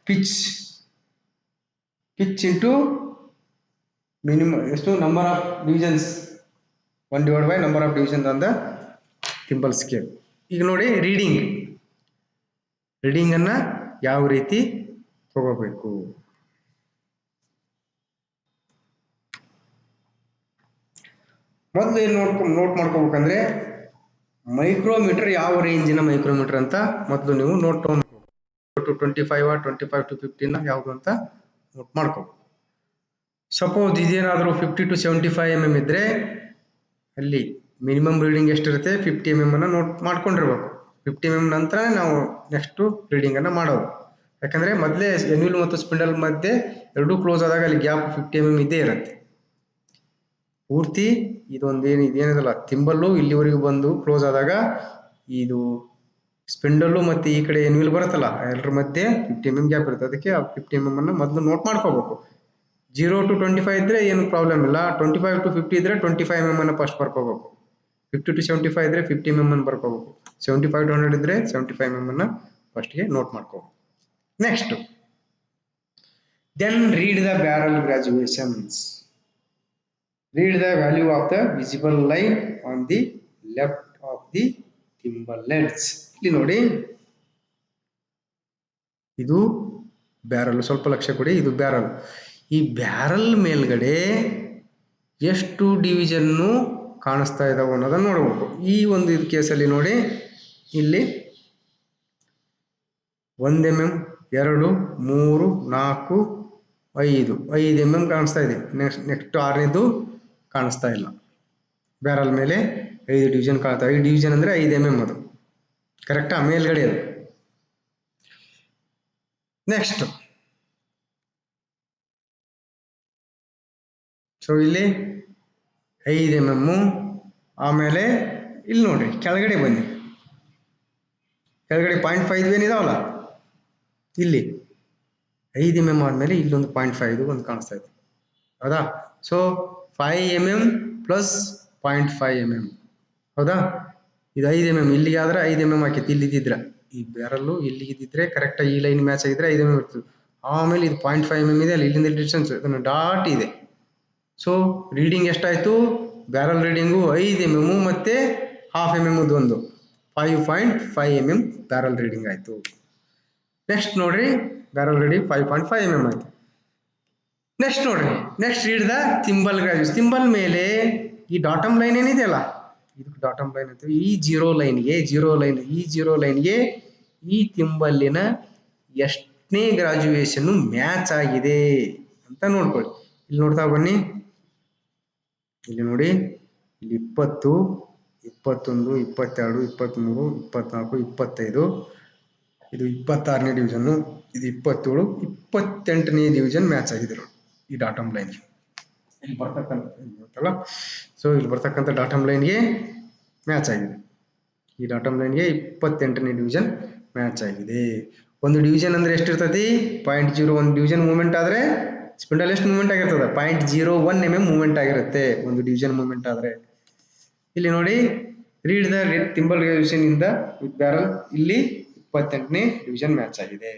ಪಿಚ್ ಇಂಟು ಮಿನಿಮಮ್ ಎಷ್ಟು number of divisions, 1 divided by number of division ಅಂತ ಥಿಂಬಲ್ ಸ್ಕೇಲ್. ಈಗ ನೋಡಿ ರೀಡಿಂಗ್ ಅನ್ನ ಯಾವ ರೀತಿ ತಗೋಬೇಕು? ಮೊದಲು ಏನು ನೋಟ್ ಮಾಡ್ಕೋಬೇಕಂದ್ರೆ ಮೈಕ್ರೋಮೀಟರ್ ಯಾವ ರೇಂಜಿನ ಮೈಕ್ರೋಮೀಟರ್ ಅಂತ ಮೊದಲು ನೀವು ನೋಟ್ ಟು 25 25 to 50 ಯಾವುದು ಅಂತ ನೋಟ್ ಮಾಡ್ಕೋಬೇಕು. ಸಪೋಸ್ ಇದೇನಾದರೂ 50 to 75 mm ಇದ್ರೆ ಅಲ್ಲಿ ಮಿನಿಮಮ್ ರೀಡಿಂಗ್ ಎಷ್ಟಿರುತ್ತೆ 50 mm ಅನ್ನ ನೋಟ್ ಮಾಡ್ಕೊಂಡಿರ್ಬೇಕು. 50 mm ನಂತರ ನಾವು ನೆಕ್ಸ್ಟ್ ರೀಡಿಂಗ್ ಅನ್ನ ಮಾಡೋದು. ಯಾಕಂದ್ರೆ ಮೊದಲೇ ಎನ್ಯೂಲ್ ಮತ್ತು ಸ್ಪಿಂಡಲ್ ಮಧ್ಯೆ ಎರಡೂ ಕ್ಲೋಸ್ ಆದಾಗ ಅಲ್ಲಿ ಗ್ಯಾಪ್ 50 mm ಇದ್ದೇ ಇರುತ್ತೆ. ಪೂರ್ತಿ ಇದೇನಿದಲ್ಲ ತಿಂಬಲ್ಲು ಇಲ್ಲಿವರೆಗೂ ಬಂದು ಕ್ಲೋಸ್ ಆದಾಗ ಇದು ಸ್ಪಿಂಡಲ್ಲು ಮತ್ತು ಈ ಕಡೆ ಎನ್ವಿಲ್ ಬರುತ್ತಲ್ಲ ಎರಡರ ಮಧ್ಯೆ 50 mm ಗ್ಯಾಪ್ ಇರುತ್ತೆ. ಅದಕ್ಕೆ ಆ 50 mm ಅನ್ನು ಮೊದಲು ನೋಟ್ ಮಾಡ್ಕೋಬೇಕು. 0 to 25 ಇದ್ರೆ ಏನು ಪ್ರಾಬ್ಲಮ್ ಇಲ್ಲ. 25 to 50 ಇದ್ರೆ 25 mm ಅನ್ನು ಫಸ್ಟ್ ಬರ್ಕೋಬೇಕು. 50 to 75 ಇದ್ರೆ 50 mm ಅನ್ನು ಬರ್ಕೋಬೇಕು. 75 to 100 ಇದ್ರೆ 75 mm ಅನ್ನು ಫಸ್ಟ್ಗೆ ನೋಟ್ ಮಾಡ್ಕೋಬೇಕು. Next then read the barrel graduations. Read the value of the visible line on the left of the thimble ends. ಇಲ್ಲಿ ನೋಡಿ, ಇದು ಬ್ಯಾರಲ್. ಸ್ವಲ್ಪ ಲಕ್ಷ್ಯ ಕೊಡಿ, ಇದು ಬ್ಯಾರಲ್. ಈ ಬ್ಯಾರಲ್ ಮೇಲ್ಗಡೆ ಎಷ್ಟು ಡಿವಿಷನ್ನು ಕಾಣಿಸ್ತಾ ಇದಾವೆ ಅನ್ನೋದನ್ನು ನೋಡಬೇಕು. ಈ ಒಂದು ಇದು ಕೇಸಲ್ಲಿ ನೋಡಿ, ಇಲ್ಲಿ 1 mm, 2, 3, 4, 5 mm ಕಾಣಿಸ್ತಾ ಇದೆ. ನೆಕ್ಸ್ಟ್ 6ನೇದು ಕಾಣಿಸ್ತಾ ಇಲ್ಲ. ಬ್ಯಾರಲ್ ಮೇಲೆ 5 ಡಿವಿಷನ್ ಕಾಣ್ತಾ. 5 ಡಿವಿಷನ್ ಅಂದರೆ 5 mm ಅದು ಕರೆಕ್ಟಾ? ಮೇಲ್ಗಡೆ ಅದು. ನೆಕ್ಸ್ಟ್ ಸೊ ಇಲ್ಲಿ 5 mm. ಆಮೇಲೆ ಇಲ್ಲಿ ನೋಡ್ರಿ, ಕೆಳಗಡೆ ಬನ್ನಿ. ಕೆಳಗಡೆ 0.5 ಏನಿದಾವಲ್ಲ, ಇಲ್ಲಿ 5 mm ಆದಮೇಲೆ ಇಲ್ಲೊಂದು 0.5 ಒಂದು ಕಾಣಿಸ್ತಾ ಇದೆ, ಹೌದಾ? ಸೊ 5 mm ಪ್ಲಸ್ 0.5 mm, ಹೌದಾ? ಇದು 5 mm. ಇಲ್ಲಿಗೆ ಆದ್ರೆ 5 mm ಹಾಕಿತ್ತು. ಇಲ್ಲಿದ್ದಿದ್ರೆ ಈ ಬ್ಯಾರಲ್ಲು ಇಲ್ಲಿಗಿದ್ದಿದ್ರೆ ಕರೆಕ್ಟಾಗಿ ಈ ಲೈನ್ ಮ್ಯಾಚ್ ಆಗಿದ್ರೆ 5 mm ಇರ್ತದೆ. ಆಮೇಲೆ ಇದು 0.5 mm ಇದೆ, ಅಲ್ಲಿ ಇಲ್ಲಿಂದ ಡಿಸ್ಟೆನ್ಸ್ ಇದನ್ನು ಡಾಟ್ ಇದೆ. ಸೊ ರೀಡಿಂಗ್ ಎಷ್ಟಾಯಿತು? ಬ್ಯಾರಲ್ ರೀಡಿಂಗು 5 mm ಮತ್ತು 1/2 mm ಒಂದು 5.5 mm ಬ್ಯಾರಲ್ ರೀಡಿಂಗ್ ಆಯಿತು. ನೆಕ್ಸ್ಟ್ ನೋಡ್ರಿ, ಬ್ಯಾರಲ್ ರೀಡಿಂಗ್ 5.5 mm ಆಯಿತು. ನೆಕ್ಸ್ಟ್ ನೋಡ್ರಿ, next read the thimble graduation. ಥಿಂಬಲ್ ಮೇಲೆ ಈ ಡಾಟಮ್ ಲೈನ್ ಏನಿದೆಯಲ್ಲ, ಇದಕ್ಕೆ ಡಾಟಮ್ ಲೈನ್ ಅಂತೀವಿ. ಈ ಜೀರೋ ಲೈನ್ಗೆ ಈ ಥಿಂಬಲ್ಲಿನ ಎಷ್ಟನೇ ಗ್ರಾಜುಯೇಷನ್ ಮ್ಯಾಚ್ ಆಗಿದೆ ಅಂತ ನೋಡ್ಕೊಳ್ಳಿ. ಇಲ್ಲಿ ನೋಡ್ತಾ ಬನ್ನಿ, ಇಲ್ಲಿ ನೋಡಿ, ಇಲ್ಲಿ 20, 21, 22, 23, 24, 25, ಇದು 26ನೇ ಡಿವಿಷನ್ನು, ಇದು 27, 28ನೇ ಡಿವಿಷನ್ ಮ್ಯಾಚ್ ಆಗಿದೆ ಈ ಡಾಟಮ್ ಲೈನ್. ಇಲ್ಲಿ ಬರ್ತಕ್ಕಂಥ ಸೊ ಇಲ್ಲಿ ಬರ್ತಕ್ಕಂಥ ಡಾಟಮ್ ಲೈನ್ಗೆ ಮ್ಯಾಚ್ ಆಗಿದೆ. ಈ ಡಾಟಮ್ ಲೈನ್ಗೆ 28ನೇ ಡಿವಿಷನ್ ಮ್ಯಾಚ್ ಆಗಿದೆ. ಒಂದು ಡಿವಿಷನ್ ಅಂದ್ರೆ ಎಷ್ಟಿರ್ತತಿ? 0.01 ಡಿವಿಷನ್ ಮೂವ್ಮೆಂಟ್ ಆದರೆ ಸ್ಪಿಂಡಲ್ ಎಷ್ಟು ಮೂವ್ಮೆಂಟ್ ಆಗಿರ್ತದೆ? 0.01 mm ಮೂವ್ಮೆಂಟ್ ಆಗಿರುತ್ತೆ ಒಂದು ಡಿವಿಷನ್ ಮೂವ್ಮೆಂಟ್ ಆದರೆ. ಇಲ್ಲಿ ನೋಡಿ, ರೀಡ್ ದ ಥಿಂಬಲ್ ಗ್ರಾಜುಯೇಷನ್ ಇಂದ ವಿತ್ ಬ್ಯಾರಲ್. ಇಲ್ಲಿ 28ನೇ ಡಿವಿಷನ್ ಮ್ಯಾಚ್ ಆಗಿದೆ.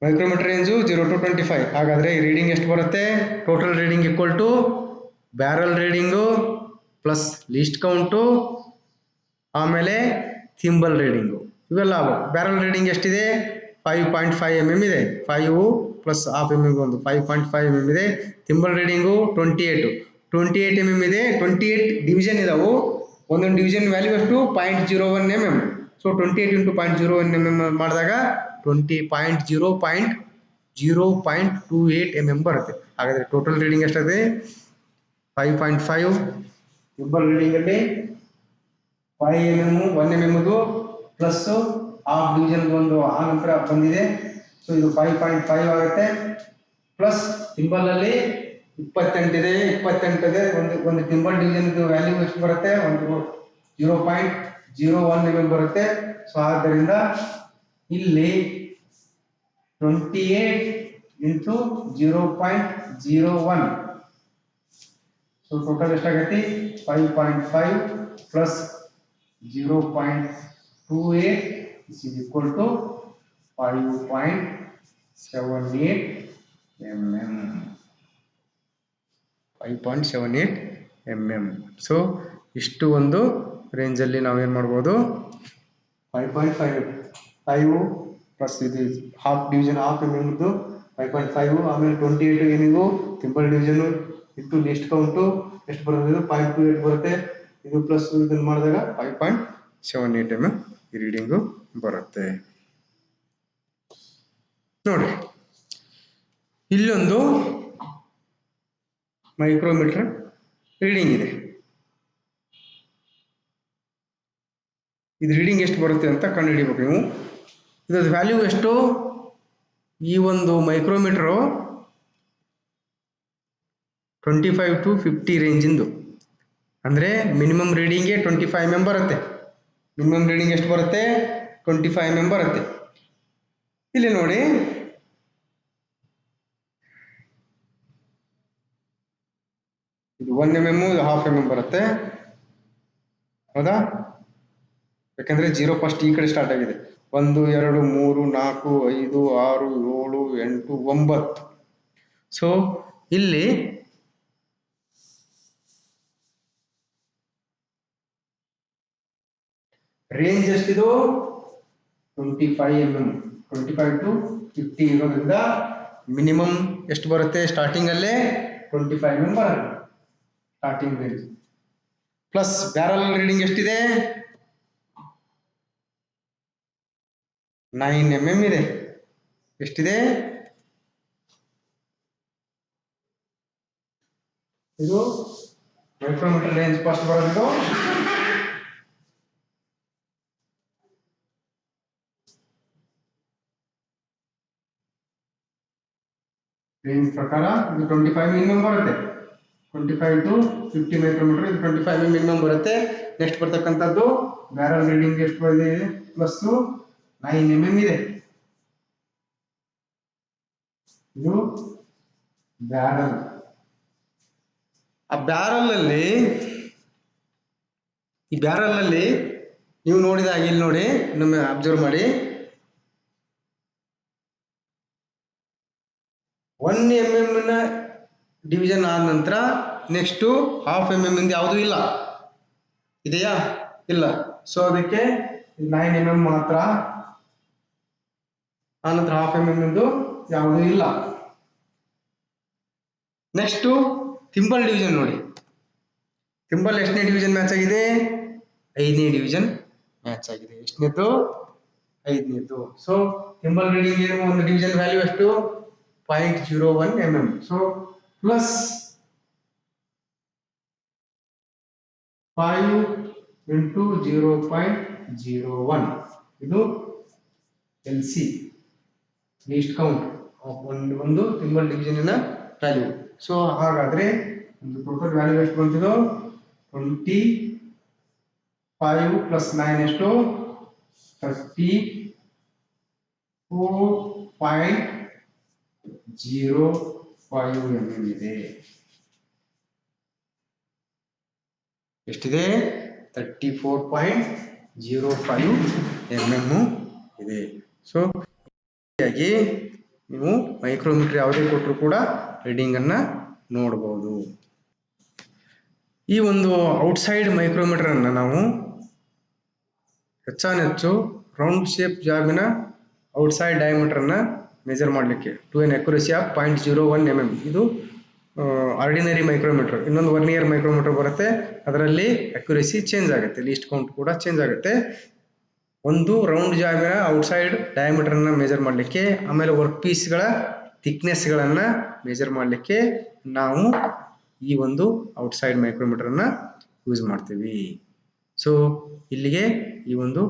Micrometer range 0 to 25. ಹಾಗಾದ್ರೆ ಈ ರೀಡಿಂಗ್ ಎಷ್ಟು ಬರುತ್ತೆ? Total reading equal to barrel reading plus least count ಆಮೇಲೆ ಥಿಂಬಲ್ ರೀಡಿಂಗು, ಇವೆಲ್ಲ ಆಗಬೇಕು. ಬ್ಯಾರಲ್ ರೀಡಿಂಗ್ ಎಷ್ಟಿದೆ? 5.5 mm ಇದೆ. 5 ಪ್ಲಸ್ 1/2 mm ಒಂದು 5.5 mm ಇದೆ. ಥಿಂಬಲ್ ರೀಡಿಂಗು 28 mm ಇದೆ. 28 ಡಿವಿಷನ್ ಇದಾವು. ಒಂದೊಂದು ಡಿವಿಷನ್ ವ್ಯಾಲ್ಯೂ ಎಷ್ಟು? 0.01 mm. ಸೊ 28 into 0.01 mm ಮಾಡಿದಾಗ 0.28 mm ಬರುತ್ತೆ. ಹಾಗಾದ್ರೆ ಟೋಟಲ್ ರೀಡಿಂಗ್ ಎಷ್ಟಿದೆ? 5.5. ಥಿಂಬಲ್ ರೀಡಿಂಗ್ ಅಲ್ಲಿ 5 mm 1 mm plus half division ಒಂದು ಆ ನಂತರ ಬಂದಿದೆ. ಸೊ ಇದು 5.5 ಆಗುತ್ತೆ. ಪ್ಲಸ್ ಥಿಂಬಲ್ ಅಲ್ಲಿ 28 ಇದೆ. ಒಂದು ಥಿಂಬಲ್ ಡಿವಿಷನ್ ವ್ಯಾಲ್ಯೂ ಎಷ್ಟು ಬರುತ್ತೆ? ಒಂದು 0.01 mm ಬರುತ್ತೆ. ಸೊ ಆದ್ದರಿಂದ ಇಲ್ಲಿ 28 into 0.01. ಸೊ ಟೋಟಲ್ ಎಷ್ಟಾಗೈತಿ? 5.5 plus 0.28 is equal to 5.78 mm. 5.78 mm. So ಇಷ್ಟು ಒಂದು ರೇಂಜಲ್ಲಿ ನಾವೇನು ಮಾಡ್ಬೋದು? 5.5 ಪ್ಲಸ್ ಇದು ಹಾಫ್ ಡಿವಿಷನ್, ಹಾಫ್ mm 5.5, ಆಮೇಲೆ 28 ಏನಿದು ಥಿಂಬಲ್ ಡಿವಿಷನ್ ಇಂಟು ಲೀಸ್ಟ್ ಕೌಂಟು ಎಷ್ಟು ಬರುತ್ತೆ? 0.28 ಬರುತ್ತೆ. ಇದು ಪ್ಲಸ್ ಇದನ್ನು ಮಾಡಿದಾಗ 5.78 mm ಈ ರೀಡಿಂಗು ಬರುತ್ತೆ. ನೋಡಿ, ಇಲ್ಲೊಂದು ಮೈಕ್ರೋಮೀಟರ್ ರೀಡಿಂಗ್ ಇದೆ. ಇದು ರೀಡಿಂಗ್ ಎಷ್ಟು ಬರುತ್ತೆ ಅಂತ ಕಂಡುಹಿಡಿಬೇಕು ನೀವು. ಇದರ ವ್ಯಾಲ್ಯೂ ಎಷ್ಟು? ಈ ಒಂದು ಮೈಕ್ರೋಮೀಟರು 25 to 50 ರೇಂಜಿಂದು, ಅಂದರೆ ಮಿನಿಮಮ್ ರೀಡಿಂಗ್ಗೆ 25 mm ಬರುತ್ತೆ. ಮಿನಿಮಮ್ ರೀಡಿಂಗ್ ಎಷ್ಟು ಬರುತ್ತೆ? 25 mm ಬರುತ್ತೆ. ಇಲ್ಲಿ ನೋಡಿ, ಇದು 1 mm, ಇದು 1/2 mm ಬರುತ್ತೆ, ಹೌದಾ? ಯಾಕಂದ್ರೆ 0 ಫಸ್ಟ್ ಈ ಕಡೆ ಸ್ಟಾರ್ಟ್ ಆಗಿದೆ. 1 2 3 4 5 6 7 8 9. ಸೊ ಇಲ್ಲಿ ರೇಂಜ್ ಎಷ್ಟಿದು? 25 mm, 25 to 50 ಇರೋದ್ರಿಂದ ಮಿನಿಮಮ್ ಎಷ್ಟು ಬರುತ್ತೆ? ಸ್ಟಾರ್ಟಿಂಗ್ ಅಲ್ಲೇ 25 mm ಬರುತ್ತೆ starting range. Plus barrel reading ಎಷ್ಟಿದೆ? 9 mm ಇದೆ. ಎಷ್ಟಿದೆ? ಇದು ಮೈಕ್ರೋಮೀಟರ್ ರೇಂಜ್ ಫಸ್ಟ್ ಬರೋದು. ರೇಂಜ್ ಪ್ರಕಾರ ಇದು 25 ಮಿನಿಮಮ್ ಬರುತ್ತೆ. 25 to 50 ಮೈಕ್ರೋಮೀಟರ್, ಇದು 25 ಮಿನಿಮಮ್ ಬರುತ್ತೆ. ನೆಕ್ಸ್ಟ್ ಬರ್ತಕ್ಕಂಥದ್ದು ಬ್ಯಾರಲ್ ರೀಡಿಂಗ್ ಎಷ್ಟು ಬಂದಿದೆ? ಪ್ಲಸ್ 9 mm ಇದೆ. ಇದು ಬ್ಯಾರಲ್. ಈ ಬ್ಯಾರಲ್ ಅಲ್ಲಿ ನೀವು ನೋಡಿದಾಗ ಇಲ್ಲಿ ನೋಡಿ, ಇನ್ನೊಮ್ಮೆ ಅಬ್ಸರ್ವ್ ಮಾಡಿ, 1 mm ನ ಡಿವಿಷನ್ ಆದ ನಂತರ ನೆಕ್ಸ್ಟ್ 1/2 mm ಇಂದ ಯಾವುದೂ ಇಲ್ಲ, ಇದೆಯಾ? ಇಲ್ಲ. ಸೊ ಅದಕ್ಕೆ 9 mm ಮಾತ್ರ, ಆನಂತರ 1/2 mm ಇಂದು ಯಾವುದೂ ಇಲ್ಲ. ನೆಕ್ಸ್ಟ್ ಥಿಂಬಲ್ ಡಿವಿಷನ್ ನೋಡಿ. ಥಿಂಬಲ್ ಎಷ್ಟನೇ ಡಿವಿಷನ್ ಮ್ಯಾಚ್ ಆಗಿದೆ? 5ನೇ ಡಿವಿಷನ್ ಮ್ಯಾಚ್ ಆಗಿದೆ. ಎಷ್ಟನೇದು? 5ನೇದು. ಸೊ ಥಿಂಬಲ್ ರೀಡಿಂಗ್ ಏನು? ಒಂದು ಡಿವಿಷನ್ ವ್ಯಾಲ್ಯೂ ಎಷ್ಟು? 0.01 mm. So plus 5 into 0.01. ಇದು LC, ಲೀಸ್ಟ್ ಕೌಂಟ್ ಆಫ್ ಒಂದು ಥಿಂಬಲ್ ಡಿವಿಷನ್ ವ್ಯಾಲ್ಯೂ. ಸೊ ಹಾಗಾದ್ರೆ ಒಂದು ಟೋಟಲ್ ವ್ಯಾಲ್ಯೂ ಎಷ್ಟು ಬಂತಿದ್ದು? 25 plus 9 ಎಷ್ಟು? 34.05 mm ಇದೆ. ಎಷ್ಟಿದೆ? 34.05 mm ಇದೆ. ಸೊ ಹೀಗಾಗಿ ನೀವು ಮೈಕ್ರೋಮೀಟರ್ ಯಾವುದೇ ಕೊಟ್ಟರು ಕೂಡ ರೀಡಿಂಗ್ ಅನ್ನ ನೋಡಬಹುದು. ಈ ಒಂದು ಔಟ್ಸೈಡ್ ಮೈಕ್ರೋಮೀಟರ್ ಅನ್ನ ನಾವು ಹೆಚ್ಚಾನೆಚ್ಚು ರೌಂಡ್ ಶೇಪ್ ಜಾಬಿನ ಔಟ್ಸೈಡ್ ಡಯಾಮೀಟರ್ ಅನ್ನ ಮೆಜರ್ ಮಾಡಲಿಕ್ಕೆ to an accuracy of 0.01 mm. ಇದು ಆರ್ಡಿನರಿ ಮೈಕ್ರೋಮೀಟರ್. ಇನ್ನೊಂದು ವರ್ನಿಯರ್ ಮೈಕ್ರೋಮೀಟರ್ ಬರುತ್ತೆ, ಅದರಲ್ಲಿ ಅಕ್ಯುರಸಿ ಚೇಂಜ್ ಆಗುತ್ತೆ, ಲೀಸ್ಟ್ ಕೌಂಟ್ ಕೂಡ ಚೇಂಜ್ ಆಗುತ್ತೆ. ಒಂದು ರೌಂಡ್ ಜಾಬಿನ ಔಟ್ಸೈಡ್ ಡಯಾಮೀಟರ್ ಅನ್ನ ಮೆಜರ್ ಮಾಡಲಿಕ್ಕೆ, ಆಮೇಲೆ ವರ್ಕ್ ಪೀಸ್ಗಳ ಥಿಕ್ನೆಸ್ಗಳನ್ನು ಮೆಜರ್ ಮಾಡಲಿಕ್ಕೆ ನಾವು ಈ ಒಂದು ಔಟ್ಸೈಡ್ ಮೈಕ್ರೋಮೀಟರ್ ಅನ್ನ ಯೂಸ್ ಮಾಡ್ತೀವಿ. ಸೊ ಇಲ್ಲಿಗೆ ಈ ಒಂದು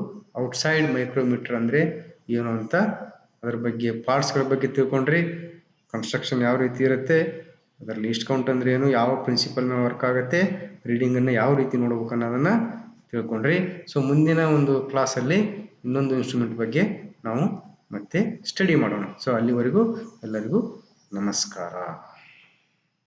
ಔಟ್ಸೈಡ್ ಮೈಕ್ರೋಮೀಟರ್ ಅಂದರೆ ಏನು ಅಂತ, ಅದರ ಬಗ್ಗೆ ಪಾರ್ಟ್ಸ್ಗಳ ಬಗ್ಗೆ ತಿಳ್ಕೊಂಡ್ರಿ. ಕನ್ಸ್ಟ್ರಕ್ಷನ್ ಯಾವ ರೀತಿ ಇರುತ್ತೆ, ಅದರ ಲೀಸ್ಟ್ ಕೌಂಟ್ ಅಂದರೆ ಏನು, ಯಾವ ಪ್ರಿನ್ಸಿಪಲ್ ಮೇಲೆ ವರ್ಕ್ ಆಗುತ್ತೆ, ರೀಡಿಂಗನ್ನು ಯಾವ ರೀತಿ ನೋಡ್ಬೇಕು ಅನ್ನೋದನ್ನು ತಿಳ್ಕೊಂಡ್ರಿ. ಸೊ ಮುಂದಿನ ಒಂದು ಕ್ಲಾಸಲ್ಲಿ ಇನ್ನೊಂದು ಇನ್ಸ್ಟ್ರೂಮೆಂಟ್ ಬಗ್ಗೆ ನಾವು ಮತ್ತೆ ಸ್ಟಡಿ ಮಾಡೋಣ. ಸೊ ಅಲ್ಲಿವರೆಗೂ ಎಲ್ಲರಿಗೂ ನಮಸ್ಕಾರ.